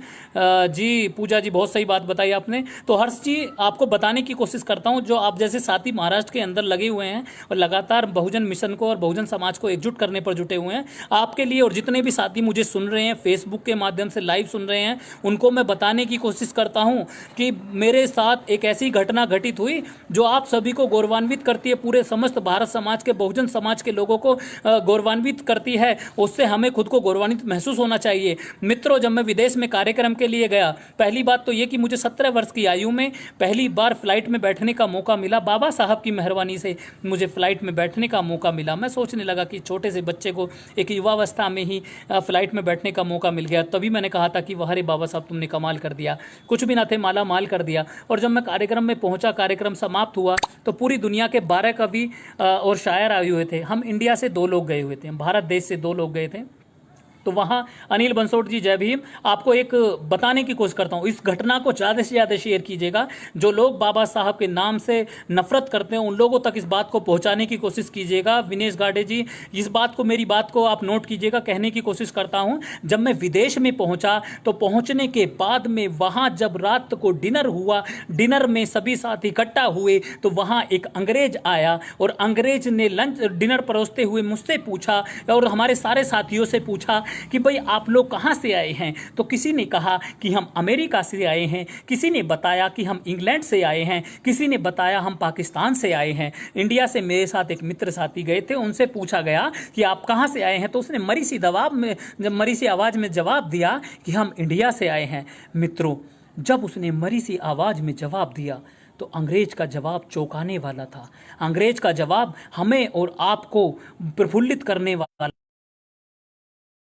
जी पूजा जी बहुत सही बात बताई आपने। तो हर्ष जी, आपको बताने की कोशिश करता हूँ, जो आप जैसे साथी महाराष्ट्र के अंदर लगे हुए हैं और लगातार बहुजन मिशन को और बहुजन समाज को एकजुट करने पर जुटे हुए हैं, आपके लिए और जितने भी साथी मुझे सुन रहे हैं, फेसबुक के माध्यम से लाइव सुन रहे हैं, उनको मैं बताने की कोशिश करता हूँ कि मेरे साथ एक ऐसी घटना घटित हुई जो आप सभी को गौरवान्वित करती है, पूरे समस्त भारत समाज के, बहुजन समाज के लोगों को गौरवान्वित करती है। उससे हमें खुद को गौरवान्वित महसूस होना चाहिए। मित्रों, जब मैं विदेश में कार्यक्रम के लिए गया, पहली बात तो ये कि मुझे 17 वर्ष की आयु में पहली बार फ्लाइट में बैठने का मौका मिला। बाबा साहब की मेहरबानी से मुझे फ्लाइट में बैठने का मौका मिला। मैं सोचने लगा कि छोटे से बच्चे को एक युवावस्था में ही फ्लाइट में बैठने का मौका मिल गया। तभी मैंने कहा था कि वाह रे बाबा साहब, तुमने कमाल कर दिया, कुछ भी ना थे माला माल कर दिया। और जब मैं कार्यक्रम में पहुंचा, कार्यक्रम समाप्त हुआ तो पूरी दुनिया के 12 कवि और शायर आए हुए थे। हम इंडिया से 2 लोग गए हुए थे, भारत देश से 2 लोग गए थे। तो वहाँ अनिल बंसोड़ जी जय भीम, आपको एक बताने की कोशिश करता हूँ, इस घटना को ज़्यादा से ज़्यादा शेयर कीजिएगा। जो लोग बाबा साहब के नाम से नफरत करते हैं उन लोगों तक इस बात को पहुँचाने की कोशिश कीजिएगा। विनेश गाडे जी, इस बात को, मेरी बात को आप नोट कीजिएगा। कहने की कोशिश करता हूँ, जब मैं विदेश में पहुँचा तो पहुँचने के बाद में वहाँ जब रात को डिनर हुआ, डिनर में सभी साथी इकट्ठा हुए तो वहाँ एक अंग्रेज आया और अंग्रेज ने डिनर परोसते हुए मुझसे पूछा और हमारे सारे साथियों से पूछा कि भाई आप लोग कहाँ से आए हैं, तो किसी ने कहा कि हम अमेरिका से आए हैं, किसी ने बताया कि हम इंग्लैंड से आए हैं, किसी ने बताया हम पाकिस्तान से आए हैं। इंडिया से मेरे साथ एक मित्र साथी गए थे, उनसे पूछा गया कि आप कहाँ से आए हैं, तो उसने मरी सी आवाज़ में जवाब दिया कि हम इंडिया से आए हैं। मित्रों, जब उसने मरी सी आवाज़ में जवाब दिया तो अंग्रेज का जवाब चौंकाने वाला था। अंग्रेज का जवाब हमें और आपको प्रफुल्लित करने वाला,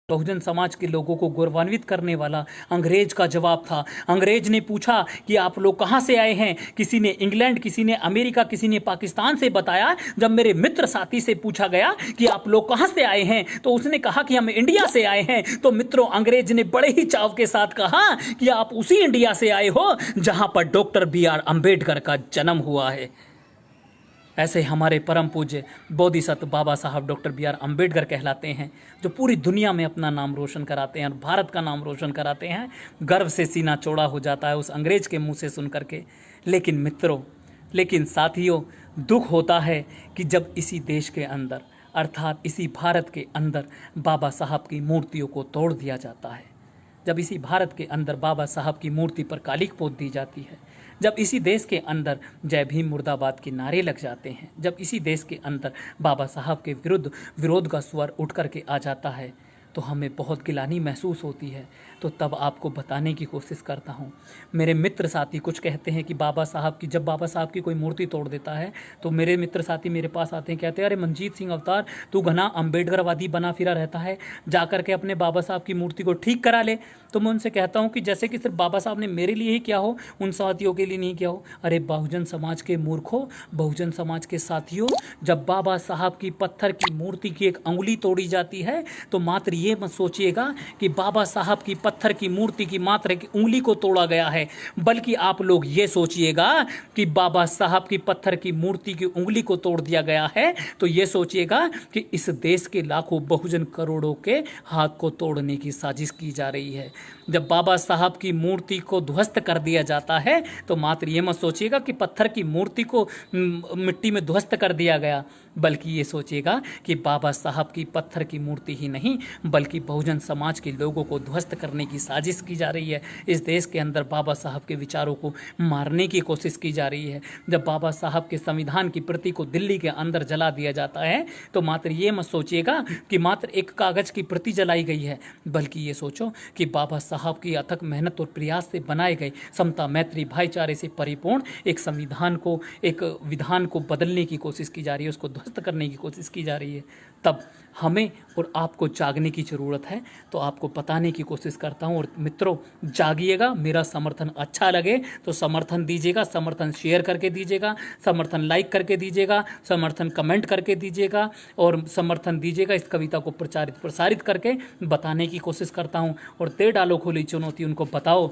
बहुजन समाज के लोगों को गौरवान्वित करने वाला अंग्रेज का जवाब था। अंग्रेज ने पूछा कि आप लोग कहाँ से आए हैं, किसी ने इंग्लैंड, किसी ने अमेरिका, किसी ने पाकिस्तान से बताया। जब मेरे मित्र साथी से पूछा गया कि आप लोग कहाँ से आए हैं, तो उसने कहा कि हम इंडिया से आए हैं। तो मित्रों, अंग्रेज ने बड़े ही चाव के साथ कहा कि आप उसी इंडिया से आए हो जहां पर डॉक्टर बी.आर. अम्बेडकर का जन्म हुआ है। ऐसे हमारे परम पूज्य बोधिसत्व बाबा साहब डॉक्टर बी.आर. अम्बेडकर कहलाते हैं, जो पूरी दुनिया में अपना नाम रोशन कराते हैं और भारत का नाम रोशन कराते हैं। गर्व से सीना चौड़ा हो जाता है उस अंग्रेज के मुंह से सुन करके। लेकिन मित्रों, लेकिन साथियों, दुख होता है कि जब इसी देश के अंदर, अर्थात इसी भारत के अंदर बाबा साहब की मूर्तियों को तोड़ दिया जाता है, जब इसी भारत के अंदर बाबा साहब की मूर्ति पर कालिख पोत दी जाती है, जब इसी देश के अंदर जय भीम मुर्दाबाद के नारे लग जाते हैं, जब इसी देश के अंदर बाबा साहब के विरुद्ध विरोध का स्वर उठ करके आ जाता है, तो हमें बहुत गिलानी महसूस होती है। तो तब आपको बताने की कोशिश करता हूँ। मेरे मित्र साथी कुछ कहते हैं कि बाबा साहब की, जब बाबा साहब की कोई मूर्ति तोड़ देता है तो मेरे मित्र साथी मेरे पास आते हैं, कहते हैं अरे मनजीत सिंह अवतार, तू घना अम्बेडकरवादी बना फिरा रहता है, जा करके अपने बाबा साहब की मूर्ति को ठीक करा ले। तो मैं उनसे कहता हूँ कि जैसे कि सिर्फ बाबा साहब ने मेरे लिए ही किया हो, उन साथियों के लिए नहीं किया हो। अरे बहुजन समाज के मूर्खों, बहुजन समाज के साथियों, जब बाबा साहब की पत्थर की मूर्ति की एक अंगुली तोड़ी जाती है तो मात्र ये मत सोचिएगा कि बाबा साहब की पत्थर की मूर्ति की मात्र एक उंगली को तोड़ा गया है, बल्कि आप लोग ये सोचिएगा कि बाबा साहब की पत्थर की मूर्ति की उंगली को तोड़ दिया गया है, तो ये सोचिएगा कि इस देश के लाखों बहुजन करोड़ों के हाथ को तोड़ने की साजिश की जा रही है। जब बाबा साहब की मूर्ति को ध्वस्त कर दिया जाता है तो मात्र ये मत सोचिएगा कि पत्थर की मूर्ति को मिट्टी में ध्वस्त कर दिया गया, बल्कि ये सोचिएगा कि बाबा साहब की पत्थर की मूर्ति ही नहीं, बल्कि बहुजन समाज के लोगों को ध्वस्त करने की साजिश की जा रही है। इस देश के अंदर बाबा साहब के विचारों को मारने की कोशिश की जा रही है। जब बाबा साहब के संविधान की प्रति को दिल्ली के अंदर जला दिया जाता है तो मात्र ये मत सोचिएगा कि मात्र एक कागज की प्रति जलाई गई है, बल्कि ये सोचो कि बाबा साहब की अथक मेहनत और प्रयास से बनाए गए समता, मैत्री, भाईचारे से परिपूर्ण एक संविधान को, एक विधान को बदलने की कोशिश की जा रही है, उसको ध्वस्त करने की कोशिश की जा रही है। तब हमें और आपको जागने की ज़रूरत है। तो आपको बताने की कोशिश करता हूँ। और मित्रों, जागिएगा। मेरा समर्थन अच्छा लगे तो समर्थन दीजिएगा, समर्थन शेयर करके दीजिएगा, समर्थन लाइक करके दीजिएगा, समर्थन कमेंट करके दीजिएगा और समर्थन दीजिएगा। इस कविता को प्रसारित करके बताने की कोशिश करता हूँ। और दे डालो खुली चुनौती, उनको बताओ।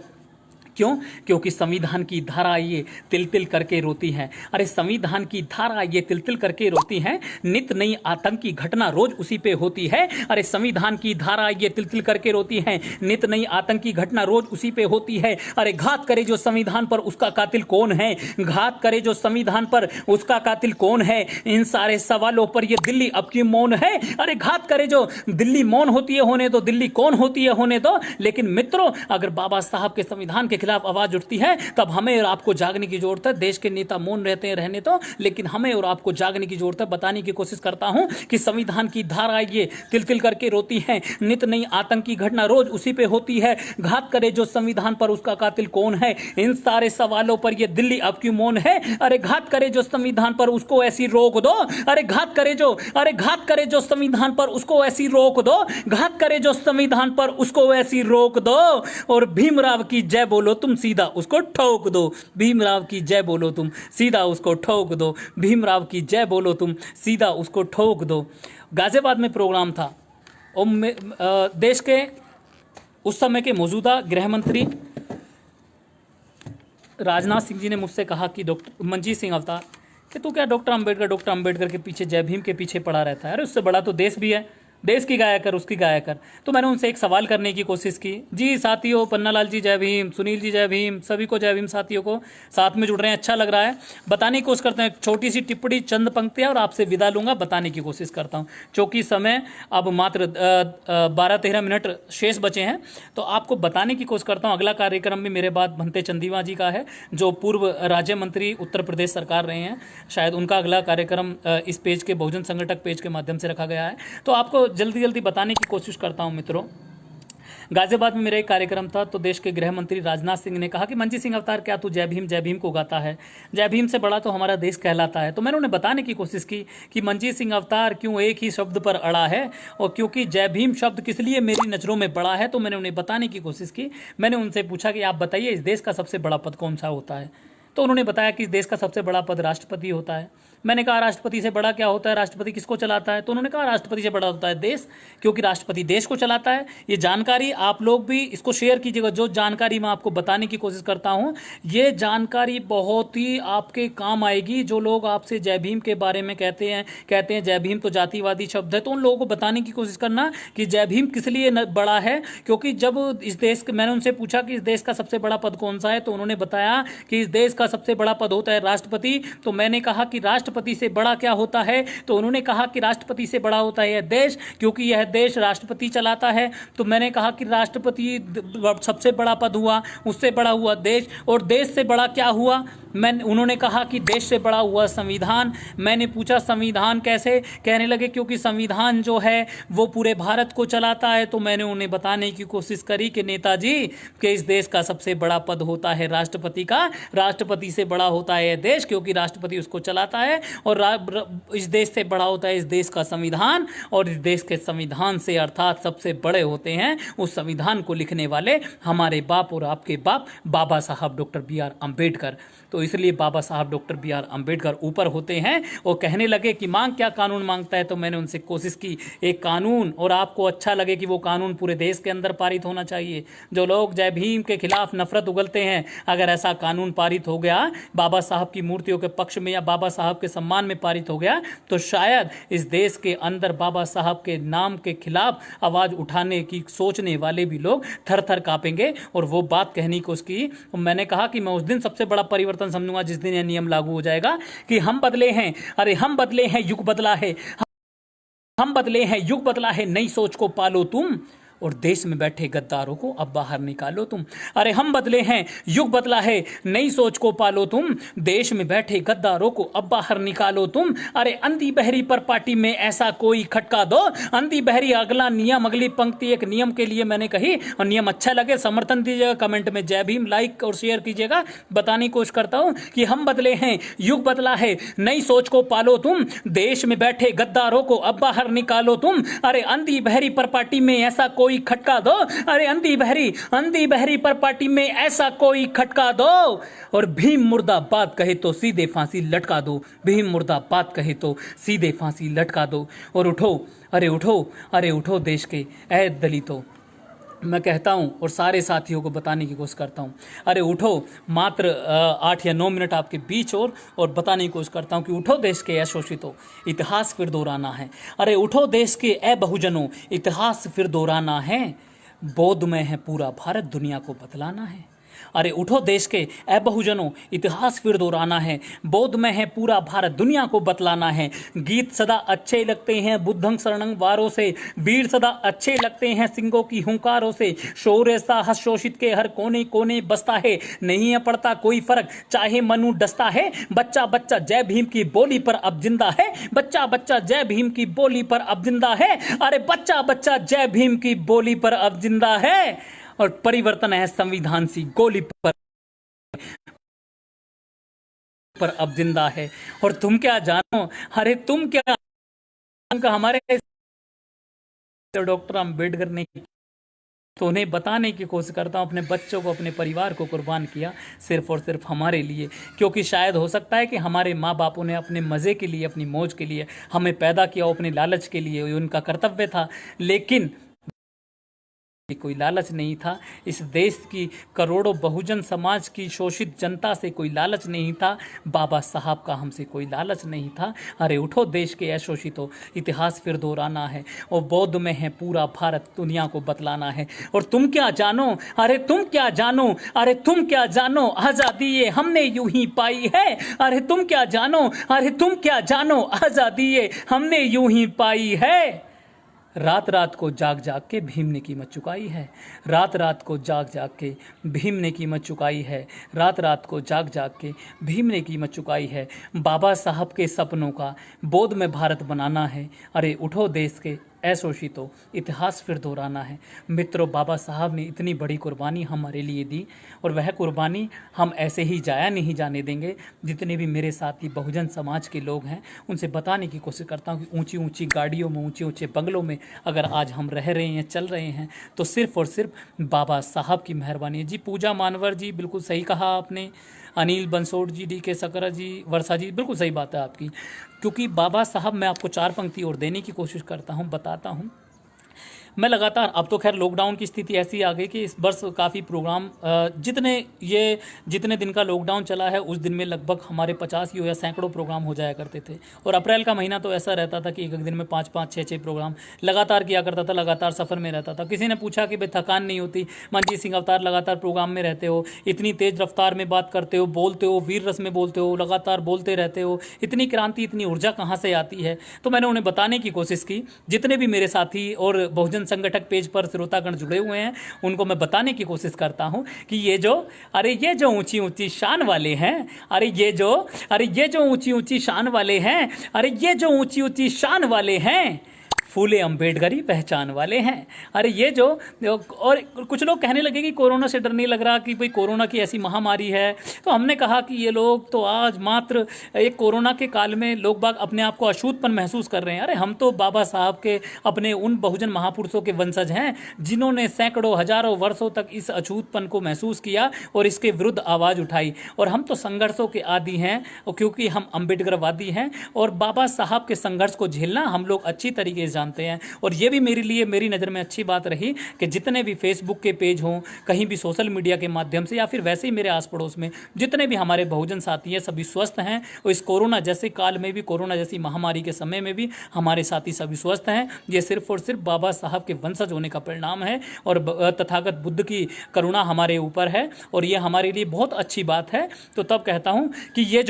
क्यों? क्योंकि संविधान की धारा ये तिल तिल करके रोती है। अरे संविधान की धारा ये तिल तिल करके रोती है, नित नई आतंकी घटना रोज उसी पे होती है। अरे संविधान की धारा ये तिल तिल करके रोती है, नित नई आतंकी घटना रोज उसी पे होती है। अरे घात करे जो संविधान पर, उसका कातिल कौन है? घात करे जो संविधान पर, उसका कातिल कौन है? इन सारे सवालों पर ये दिल्ली अब क्यों मौन है? अरे घात करे जो दिल्ली मौन होती है होने दो, दिल्ली कौन होती है होने दो। लेकिन मित्रों, अगर बाबा साहब के संविधान के खिलाफ आवाज उठती है तब हमें और आपको जागने की जरूरत है। देश के नेता मौन रहते हैं, रहने तो, लेकिन हमें और आपको जागने की जरूरत है। बताने की कोशिश करता हूं कि संविधान की धारा ये तिल तिल करके रोती है, नित नई आतंकी घटना रोज उसी पे होती है। घात करे जो संविधान पर, उसका कातिल कौन है? इन सारे सवालों पर ये दिल्ली अब क्यों मौन है? अरे घात करे जो संविधान पर, उसको ऐसी रोक दो। अरे घात करे जो संविधान पर, उसको ऐसी रोक दो। घात करे जो संविधान पर, उसको ऐसी रोक दो। और भीमराव की जय बोलो तुम, सीधा उसको ठोक दो। भीमराव की जय बोलो तुम, सीधा उसको ठोक दो। भीमराव की जय बोलो तुम, सीधा उसको ठोक दो। गाजियाबाद में प्रोग्राम था और देश के उस समय के मौजूदा गृह मंत्री राजनाथ सिंह जी ने मुझसे कहा कि डॉक्टर मनजीत सिंह अवतार कि तू क्या डॉक्टर अंबेडकर के पीछे, जय भीम के पीछे पड़ा रहता है? अरे उससे बड़ा तो देश भी है। देश की गाया कर, उसकी गाया कर। तो मैंने उनसे एक सवाल करने की कोशिश की। जी साथियों, पन्नालाल जी जय भीम, सुनील जी जय भीम, सभी को जय भीम। साथियों को साथ में जुड़ रहे हैं, अच्छा लग रहा है। बताने की कोशिश करते हैं, छोटी सी टिप्पणी, चंद पंक्तियां और आपसे विदा लूंगा। बताने की कोशिश करता हूं क्योंकि समय अब मात्र 12-13 मिनट शेष बचे हैं, तो आपको बताने की कोशिश करता हूं। अगला कार्यक्रम भी मेरे बाद भंते चंदीवा जी का है, जो पूर्व राज्य मंत्री उत्तर प्रदेश सरकार रहे हैं। शायद उनका अगला कार्यक्रम इस पेज के, बहुजन संगठक पेज के माध्यम से रखा गया है। तो आपको जल्दी जल्दी बताने की कोशिश करता हूं मित्रों। गाजियाबाद में मेरा एक कार्यक्रम था, तो देश के गृह मंत्री राजनाथ सिंह ने कहा कि मंजीत सिंह अवतार, क्या तू जय भीम को गाता है? जय भीम से बड़ा तो हमारा देश कहलाता है। तो मैंने उन्हें बताने की कोशिश की कि मंजीत सिंह अवतार क्यों एक ही शब्द पर अड़ा है, और क्योंकि जय भीम शब्द किस लिए मेरी नज़रों में बड़ा है। तो मैंने उन्हें बताने की कोशिश की। मैंने उनसे पूछा कि आप बताइए, इस देश का सबसे बड़ा पद कौन सा होता है? तो उन्होंने बताया कि इस देश का सबसे बड़ा पद राष्ट्रपति होता है। मैंने कहा राष्ट्रपति से बड़ा क्या होता है, राष्ट्रपति किसको चलाता है? तो उन्होंने कहा राष्ट्रपति से बड़ा होता है देश, क्योंकि राष्ट्रपति देश को चलाता है। ये जानकारी आप लोग भी इसको शेयर कीजिएगा। जो जानकारी मैं आपको बताने की कोशिश करता हूँ, ये जानकारी बहुत ही आपके काम आएगी। जो लोग आपसे जय भीम के बारे में कहते हैं जय भीम तो जातिवादी शब्द है, तो उन लोगों को बताने की कोशिश करना कि जय भीम किस लिए बड़ा है। क्योंकि जब इस देश, मैंने उनसे पूछा कि इस देश का सबसे बड़ा पद कौन सा है, तो उन्होंने बताया कि इस देश का सबसे बड़ा पद होता है राष्ट्रपति। तो मैंने कहा कि राष्ट्रपति से बड़ा क्या होता है? तो उन्होंने कहा कि राष्ट्रपति से बड़ा होता है यह देश, क्योंकि यह देश राष्ट्रपति चलाता है। तो मैंने कहा कि राष्ट्रपति सबसे बड़ा पद हुआ, उससे बड़ा हुआ देश, और देश से बड़ा क्या हुआ? उन्होंने कहा कि देश से बड़ा हुआ संविधान। मैंने पूछा संविधान कैसे? कहने लगे क्योंकि संविधान जो है वो पूरे भारत को चलाता है। तो मैंने उन्हें बताने की कोशिश करी कि नेताजी, कि इस देश का सबसे बड़ा पद होता है राष्ट्रपति का, राष्ट्रपति से बड़ा होता है देश, क्योंकि राष्ट्रपति उसको चलाता है, और इस देश से बड़ा होता है इस देश का संविधान, और इस देश के संविधान से अर्थात सबसे बड़े होते हैं उस संविधान को लिखने वाले हमारे बाप और आपके बाप, बाबा साहब डॉक्टर बी.आर. अम्बेडकर। तो इसलिए बाबा साहब डॉक्टर बी.आर. अम्बेडकर ऊपर होते हैं। और कहने लगे कि मांग क्या, कानून मांगता है? तो मैंने उनसे कोशिश की एक कानून, और आपको अच्छा लगे कि वो कानून पूरे देश के अंदर पारित होना चाहिए। जो लोग जय भीम के खिलाफ नफरत उगलते हैं, अगर ऐसा कानून पारित हो गया, बाबा साहब की मूर्तियों के पक्ष में या बाबा साहब के सम्मान में पारित हो गया, तो शायद इस देश के अंदर बाबा साहब के नाम के खिलाफ आवाज उठाने की सोचने वाले भी लोग थर थर कांपेंगे। और वो बात कहने को उसकी, मैंने कहा कि मैं उस दिन सबसे बड़ा परिवर्तन समझूंगा जिस दिन यह नियम लागू हो जाएगा कि हम बदले हैं, अरे हम बदले हैं, युग बदला है, हम बदले हैं, युग बदला है, नई सोच को पालो तुम, और देश में बैठे गद्दारों को अब बाहर निकालो तुम। अरे हम बदले हैं, युग बदला है, नई सोच को पालो तुम, देश में बैठे गद्दारों को अब बाहर निकालो तुम। अरे अंधी बहरी पर पार्टी में ऐसा कोई खटका दो, अंधी बहरी। अगला नियम, अगली पंक्ति एक नियम के लिए मैंने कही, और नियम अच्छा लगे समर्थन दीजिएगा, कमेंट में जय भीम लाइक और शेयर कीजिएगा। बताने की कोशिश करता हूं कि हम बदले हैं, युग बदला है, नई सोच को पालो तुम, देश में बैठे गद्दारों को अब बाहर निकालो तुम। अरे अंधी बहरी पर पार्टी में ऐसा कोई खटका दो, अरे अंधी बहरी पर पार्टी में ऐसा कोई खटका दो, और भीम मुर्दाबाद कहे तो सीधे फांसी लटका दो, भीम मुर्दाबाद कहे तो सीधे फांसी लटका दो। और उठो, अरे उठो, अरे उठो देश के ऐ दलितों, मैं कहता हूं और सारे साथियों को बताने की कोशिश करता हूं, अरे उठो। मात्र 8 या 9 मिनट आपके बीच और बताने की कोशिश करता हूं कि उठो देश के अशोषितों, इतिहास फिर दोहराना है। अरे उठो देश के बहुजनों, इतिहास फिर दोहराना है, बोध में है पूरा भारत, दुनिया को बदलाना है। अरे उठो देश के बहुजनों, इतिहास फिर दोहराना है, बोध में है पूरा भारत, दुनिया को बतलाना है। गीत सदा अच्छे लगते हैं बुद्धं शरणं वारों से, वीर सदा अच्छे लगते हैं सिंहों की हुंकारों से, शौर्य साहस शोषित के हर कोने कोने बसता है, नहीं है पड़ता कोई फर्क चाहे मनु डसता है। बच्चा बच्चा जय भीम की बोली पर अब जिंदा है, बच्चा बच्चा जय भीम की बोली पर अब जिंदा है। अरे बच्चा बच्चा जय भीम की बोली पर अब जिंदा है, और परिवर्तन है संविधान सी गोली पर अब जिंदा है। और तुम क्या जानो, अरे तुम क्या, हमारे डॉक्टर अम्बेडकर ने, तो उन्हें बताने की कोशिश करता हूं, अपने बच्चों को, अपने परिवार को कुर्बान किया सिर्फ और सिर्फ हमारे लिए। क्योंकि शायद हो सकता है कि हमारे माँ बापों ने अपने मज़े के लिए, अपनी मौज के लिए हमें पैदा किया, अपने लालच के लिए, उनका कर्तव्य था, लेकिन कोई लालच नहीं था। इस देश की करोड़ों बहुजन समाज की शोषित जनता से कोई लालच नहीं था। बाबा साहब का हमसे कोई लालच नहीं था। अरे उठो देश के अशोषितों, इतिहास फिर दोहराना है और बौद्ध में है पूरा भारत, दुनिया को बतलाना है। और तुम क्या जानो, अरे तुम क्या जानो, अरे तुम क्या जानो, आज़ादी ये हमने यूं ही पाई है। अरे तुम क्या जानो, अरे तुम क्या जानो, आज़ादी ये हमने यूं ही पाई है। रात रात को जाग जाग के भीम ने कीमत चुकाई है। रात रात को जाग जाग के भीम ने कीमत चुकाई है। रात रात को जाग जाग के भीम ने कीमत चुकाई है। बाबा साहब के सपनों का बौद्ध में भारत बनाना है। अरे उठो देश के अशोषितों, इतिहास फिर दोहराना है। मित्रों, बाबा साहब ने इतनी बड़ी कुर्बानी हमारे लिए दी और वह कुर्बानी हम ऐसे ही जाया नहीं जाने देंगे। जितने भी मेरे साथी बहुजन समाज के लोग हैं उनसे बताने की कोशिश करता हूँ कि ऊंची ऊंची गाड़ियों में, ऊंचे ऊंचे बंगलों में अगर आज हम रह रहे हैं, चल रहे हैं, तो सिर्फ़ और सिर्फ बाबा साहब की मेहरबानी है। जी पूजा मानवर जी, बिल्कुल सही कहा आपने। अनिल बंसोड़ जी, डी के सकरा जी, वर्षा जी, बिल्कुल सही बात है आपकी। क्योंकि बाबा साहब, मैं आपको 4 पंक्ति और देने की कोशिश करता हूँ, बताता हूँ। मैं लगातार, अब तो खैर लॉकडाउन की स्थिति ऐसी आ गई कि इस वर्ष काफ़ी प्रोग्राम, जितने दिन का लॉकडाउन चला है उस दिन में लगभग हमारे 50 या सैकड़ों प्रोग्राम हो जाया करते थे। और अप्रैल का महीना तो ऐसा रहता था कि एक एक दिन में 5-5, 6-6 प्रोग्राम लगातार किया करता था, लगातार सफ़र में रहता था। किसी ने पूछा कि भाई थकान नहीं होती? मनजीत सिंह अवतार लगातार प्रोग्राम में रहते हो, इतनी तेज़ रफ्तार में बात करते हो, बोलते हो, वीर रस में बोलते हो, लगातार बोलते रहते हो, इतनी क्रांति, इतनी ऊर्जा कहाँ से आती है? तो मैंने उन्हें बताने की कोशिश की। जितने भी मेरे साथी और बहुजन संगठक पेज पर श्रोतागण जुड़े हुए हैं उनको मैं बताने की कोशिश करता हूं कि ये जो ऊंची ऊंची शान वाले हैं, अरे ये जो ऊंची ऊंची शान वाले हैं, अरे ये जो ऊंची ऊंची शान वाले हैं, फूले अम्बेडकरी पहचान वाले हैं। अरे ये जो, और कुछ लोग कहने लगे कि कोरोना से डर नहीं लग रहा, कि भाई कोरोना की ऐसी महामारी है। तो हमने कहा कि ये लोग तो आज मात्र एक कोरोना के काल में लोग बाग अपने आप को अछूतपन महसूस कर रहे हैं। अरे हम तो बाबा साहब के अपने उन बहुजन महापुरुषों के वंशज हैं जिन्होंने सैकड़ों हजारों वर्षों तक इस अछूतपन को महसूस किया और इसके विरुद्ध आवाज़ उठाई। और हम तो संघर्षों के आदी हैं, क्योंकि हम अम्बेडकरवादी हैं और बाबा साहब के संघर्ष को झेलना हम लोग अच्छी तरीके से जानते हैं। और ये भी मेरे लिए, मेरी नज़र में अच्छी बात रही कि जितने भी फेसबुक के पेज हों, कहीं भी सोशल मीडिया के माध्यम से, या फिर वैसे ही मेरे आस पड़ोस में जितने भी हमारे बहुजन साथी हैं सभी स्वस्थ हैं। और इस कोरोना जैसे काल में भी, कोरोना जैसी महामारी के समय में भी हमारे साथी सभी स्वस्थ हैं। ये सिर्फ और सिर्फ बाबा साहब के वंशज होने का परिणाम है और तथागत बुद्ध की करुणा हमारे ऊपर है और ये हमारे लिए बहुत अच्छी बात है। तो तब कहता हूँ कि ये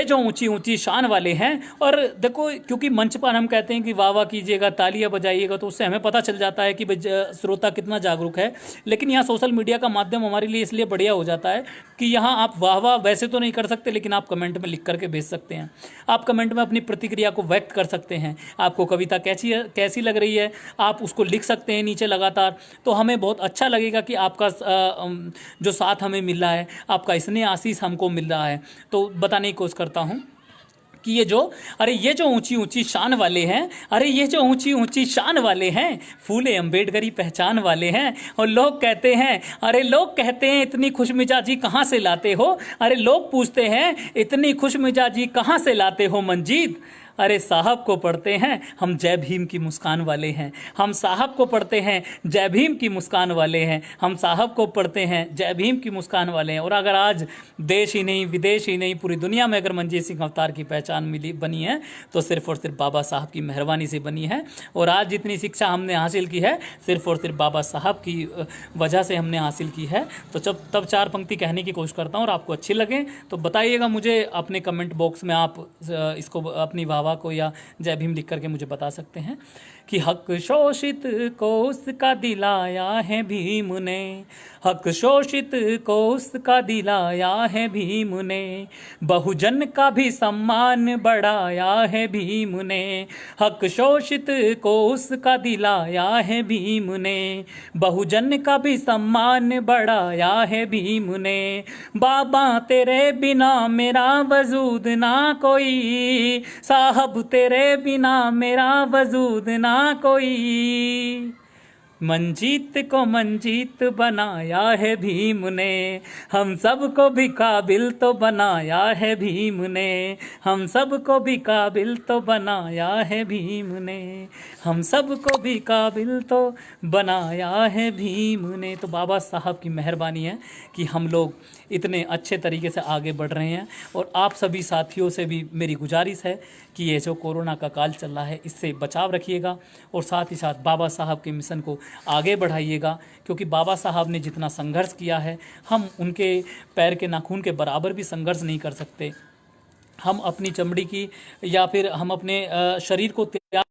जो ऊंची ऊंची शान वाले हैं, और देखो क्योंकि मंच पर हम कहते हैं कि वाह वाह कीजिएगा, तालियां बजाइएगा, तो उससे हमें पता चल जाता है कि श्रोता कितना जागरूक है। लेकिन यहाँ सोशल मीडिया का माध्यम हमारे लिए इसलिए बढ़िया हो जाता है कि यहाँ आप वाह वाह वैसे तो नहीं कर सकते, लेकिन आप कमेंट में लिख करके भेज सकते हैं। आप कमेंट में अपनी प्रतिक्रिया को व्यक्त कर सकते हैं। आपको कविता कैसी लग रही है आप उसको लिख सकते हैं नीचे लगातार। तो हमें बहुत अच्छा लगेगा कि आपका जो साथ हमें मिल रहा है, आपका स्नेह आशीष हमको मिल रहा है। तो बताने की कोशिश करता हूँ कि ये जो ऊंची ऊंची शान वाले हैं, अरे ये जो ऊंची ऊंची शान वाले हैं, फूले अम्बेडकरी पहचान वाले हैं। और लोग कहते हैं इतनी खुशमिजाजी कहाँ से लाते हो? अरे लोग पूछते हैं इतनी खुशमिजाजी कहाँ से लाते हो मंजीत? अरे साहब को पढ़ते हैं हम, जय भीम की मुस्कान वाले हैं। हम साहब को पढ़ते हैं, जय भीम की मुस्कान वाले हैं। हम साहब को पढ़ते हैं, जय भीम की मुस्कान वाले हैं। और अगर आज देश ही नहीं, विदेश ही नहीं, पूरी दुनिया में अगर मंजीत सिंह अवतार की पहचान बनी है तो सिर्फ और सिर्फ बाबा साहब की मेहरबानी से बनी है। और आज जितनी शिक्षा हमने हासिल की है सिर्फ और सिर्फ बाबा साहब की वजह से हमने हासिल की है। तो तब 4 पंक्ति कहने की कोशिश करता हूँ और आपको अच्छी लगे तो बताइएगा मुझे अपने कमेंट बॉक्स में। आप इसको अपनी वाह को या जय भीम लिख करके मुझे बता सकते हैं कि हक शोषित को उसका दिलाया है भीम ने, हक शोषित को उसका दिलाया है भीम ने, बहुजन का भी सम्मान बढ़ाया है भीम ने, हक शोषित को उसका दिलाया है भीम ने, बहुजन का भी सम्मान बढ़ाया है भीम ने। बाबा तेरे बिना मेरा वजूद ना कोई, साहब तेरे बिना मेरा वजूद ना कोई, मंजीत को मंजीत बनाया है भीम ने, हम सबको भी काबिल तो बनाया है भीम ने, हम सबको भी काबिल तो बनाया है भीम ने, हम सबको भी काबिल तो बनाया है भीम ने। तो बाबा साहब की मेहरबानी है कि हम लोग इतने अच्छे तरीके से आगे बढ़ रहे हैं। और आप सभी साथियों से भी मेरी गुजारिश है कि ये जो कोरोना का काल चल रहा है इससे बचाव रखिएगा और साथ ही साथ बाबा साहब के मिशन को आगे बढ़ाइएगा, क्योंकि बाबा साहब ने जितना संघर्ष किया है हम उनके पैर के नाखून के बराबर भी संघर्ष नहीं कर सकते। हम अपनी चमड़ी की या फिर हम अपने शरीर को त्याग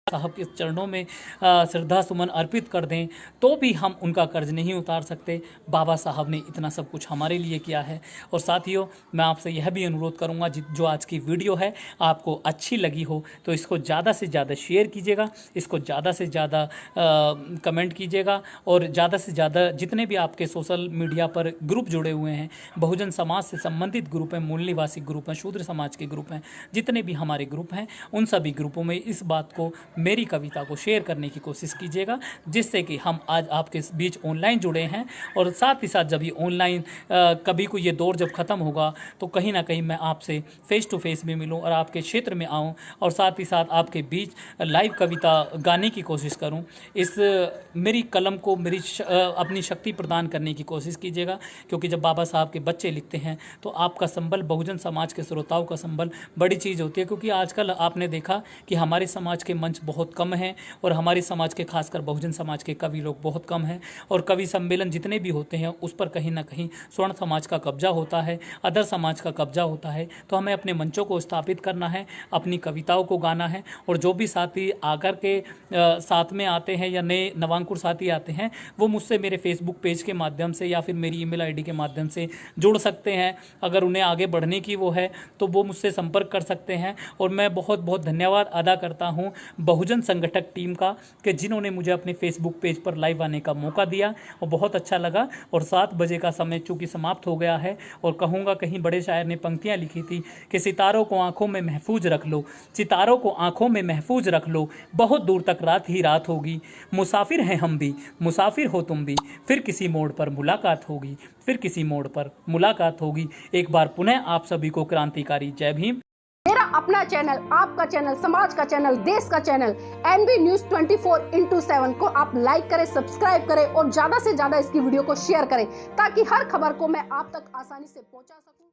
साहब के चरणों में श्रद्धा सुमन अर्पित कर दें तो भी हम उनका कर्ज नहीं उतार सकते। बाबा साहब ने इतना सब कुछ हमारे लिए किया है। और साथियों, मैं आपसे यह भी अनुरोध करूंगा जो आज की वीडियो है आपको अच्छी लगी हो तो इसको ज़्यादा से ज़्यादा शेयर कीजिएगा, इसको ज़्यादा से ज़्यादा कमेंट कीजिएगा और ज़्यादा से ज़्यादा जितने भी आपके सोशल मीडिया पर ग्रुप जुड़े हुए हैं, बहुजन समाज से संबंधित ग्रुप हैं, मूल निवासी ग्रुप हैं, शूद्र समाज के ग्रुप हैं, जितने भी हमारे ग्रुप हैं उन सभी ग्रुपों में इस बात को, मेरी कविता को शेयर करने की कोशिश कीजिएगा, जिससे कि हम आज आपके बीच ऑनलाइन जुड़े हैं। और साथ ही साथ जब ये ऑनलाइन कभी को ये दौर जब ख़त्म होगा तो कहीं ना कहीं मैं आपसे फेस टू फेस भी मिलूं और आपके क्षेत्र में आऊं और साथ ही साथ आपके बीच लाइव कविता गाने की कोशिश करूं। इस मेरी कलम को अपनी शक्ति प्रदान करने की कोशिश कीजिएगा, क्योंकि जब बाबा साहब के बच्चे लिखते हैं तो आपका संबल, बहुजन समाज के श्रोताओं का संबल बड़ी चीज़ होती है। क्योंकि आजकल आपने देखा कि हमारे समाज के मंच बहुत कम हैं और हमारे समाज के, खासकर बहुजन समाज के कवि लोग बहुत कम हैं और कवि सम्मेलन जितने भी होते हैं उस पर कहीं ना कहीं स्वर्ण समाज का कब्जा होता है, अदर समाज का कब्जा होता है। तो हमें अपने मंचों को स्थापित करना है, अपनी कविताओं को गाना है और जो भी साथी आकर के साथ में आते हैं या नए नवांकुर साथी आते हैं वो मुझसे मेरे फेसबुक पेज के माध्यम से या फिर मेरी ईमेल आईडी के माध्यम से जुड़ सकते हैं। अगर उन्हें आगे बढ़ने की वो है तो वो मुझसे संपर्क कर सकते हैं। और मैं बहुत बहुत धन्यवाद अदा करता हूँ बहुजन संगठक टीम का कि जिन्होंने मुझे अपने फेसबुक पेज पर लाइव आने का मौका दिया और बहुत अच्छा लगा। और 7 बजे का समय चूँकि समाप्त हो गया है और कहूँगा, कहीं बड़े शायर ने पंक्तियाँ लिखी थी कि सितारों को आंखों में महफूज रख लो, सितारों को आंखों में महफूज रख लो, बहुत दूर तक रात ही रात होगी, मुसाफिर हैं हम भी, मुसाफिर हो तुम भी, फिर किसी मोड़ पर मुलाकात होगी, फिर किसी मोड़ पर मुलाकात होगी। एक बार पुनः आप सभी को क्रांतिकारी जय भीम। मेरा अपना चैनल, आपका चैनल, समाज का चैनल, देश का चैनल NB News 24/7 को आप लाइक करें, सब्सक्राइब करें और ज्यादा से ज्यादा इसकी वीडियो को शेयर करें ताकि हर खबर को मैं आप तक आसानी से पहुंचा सकूं।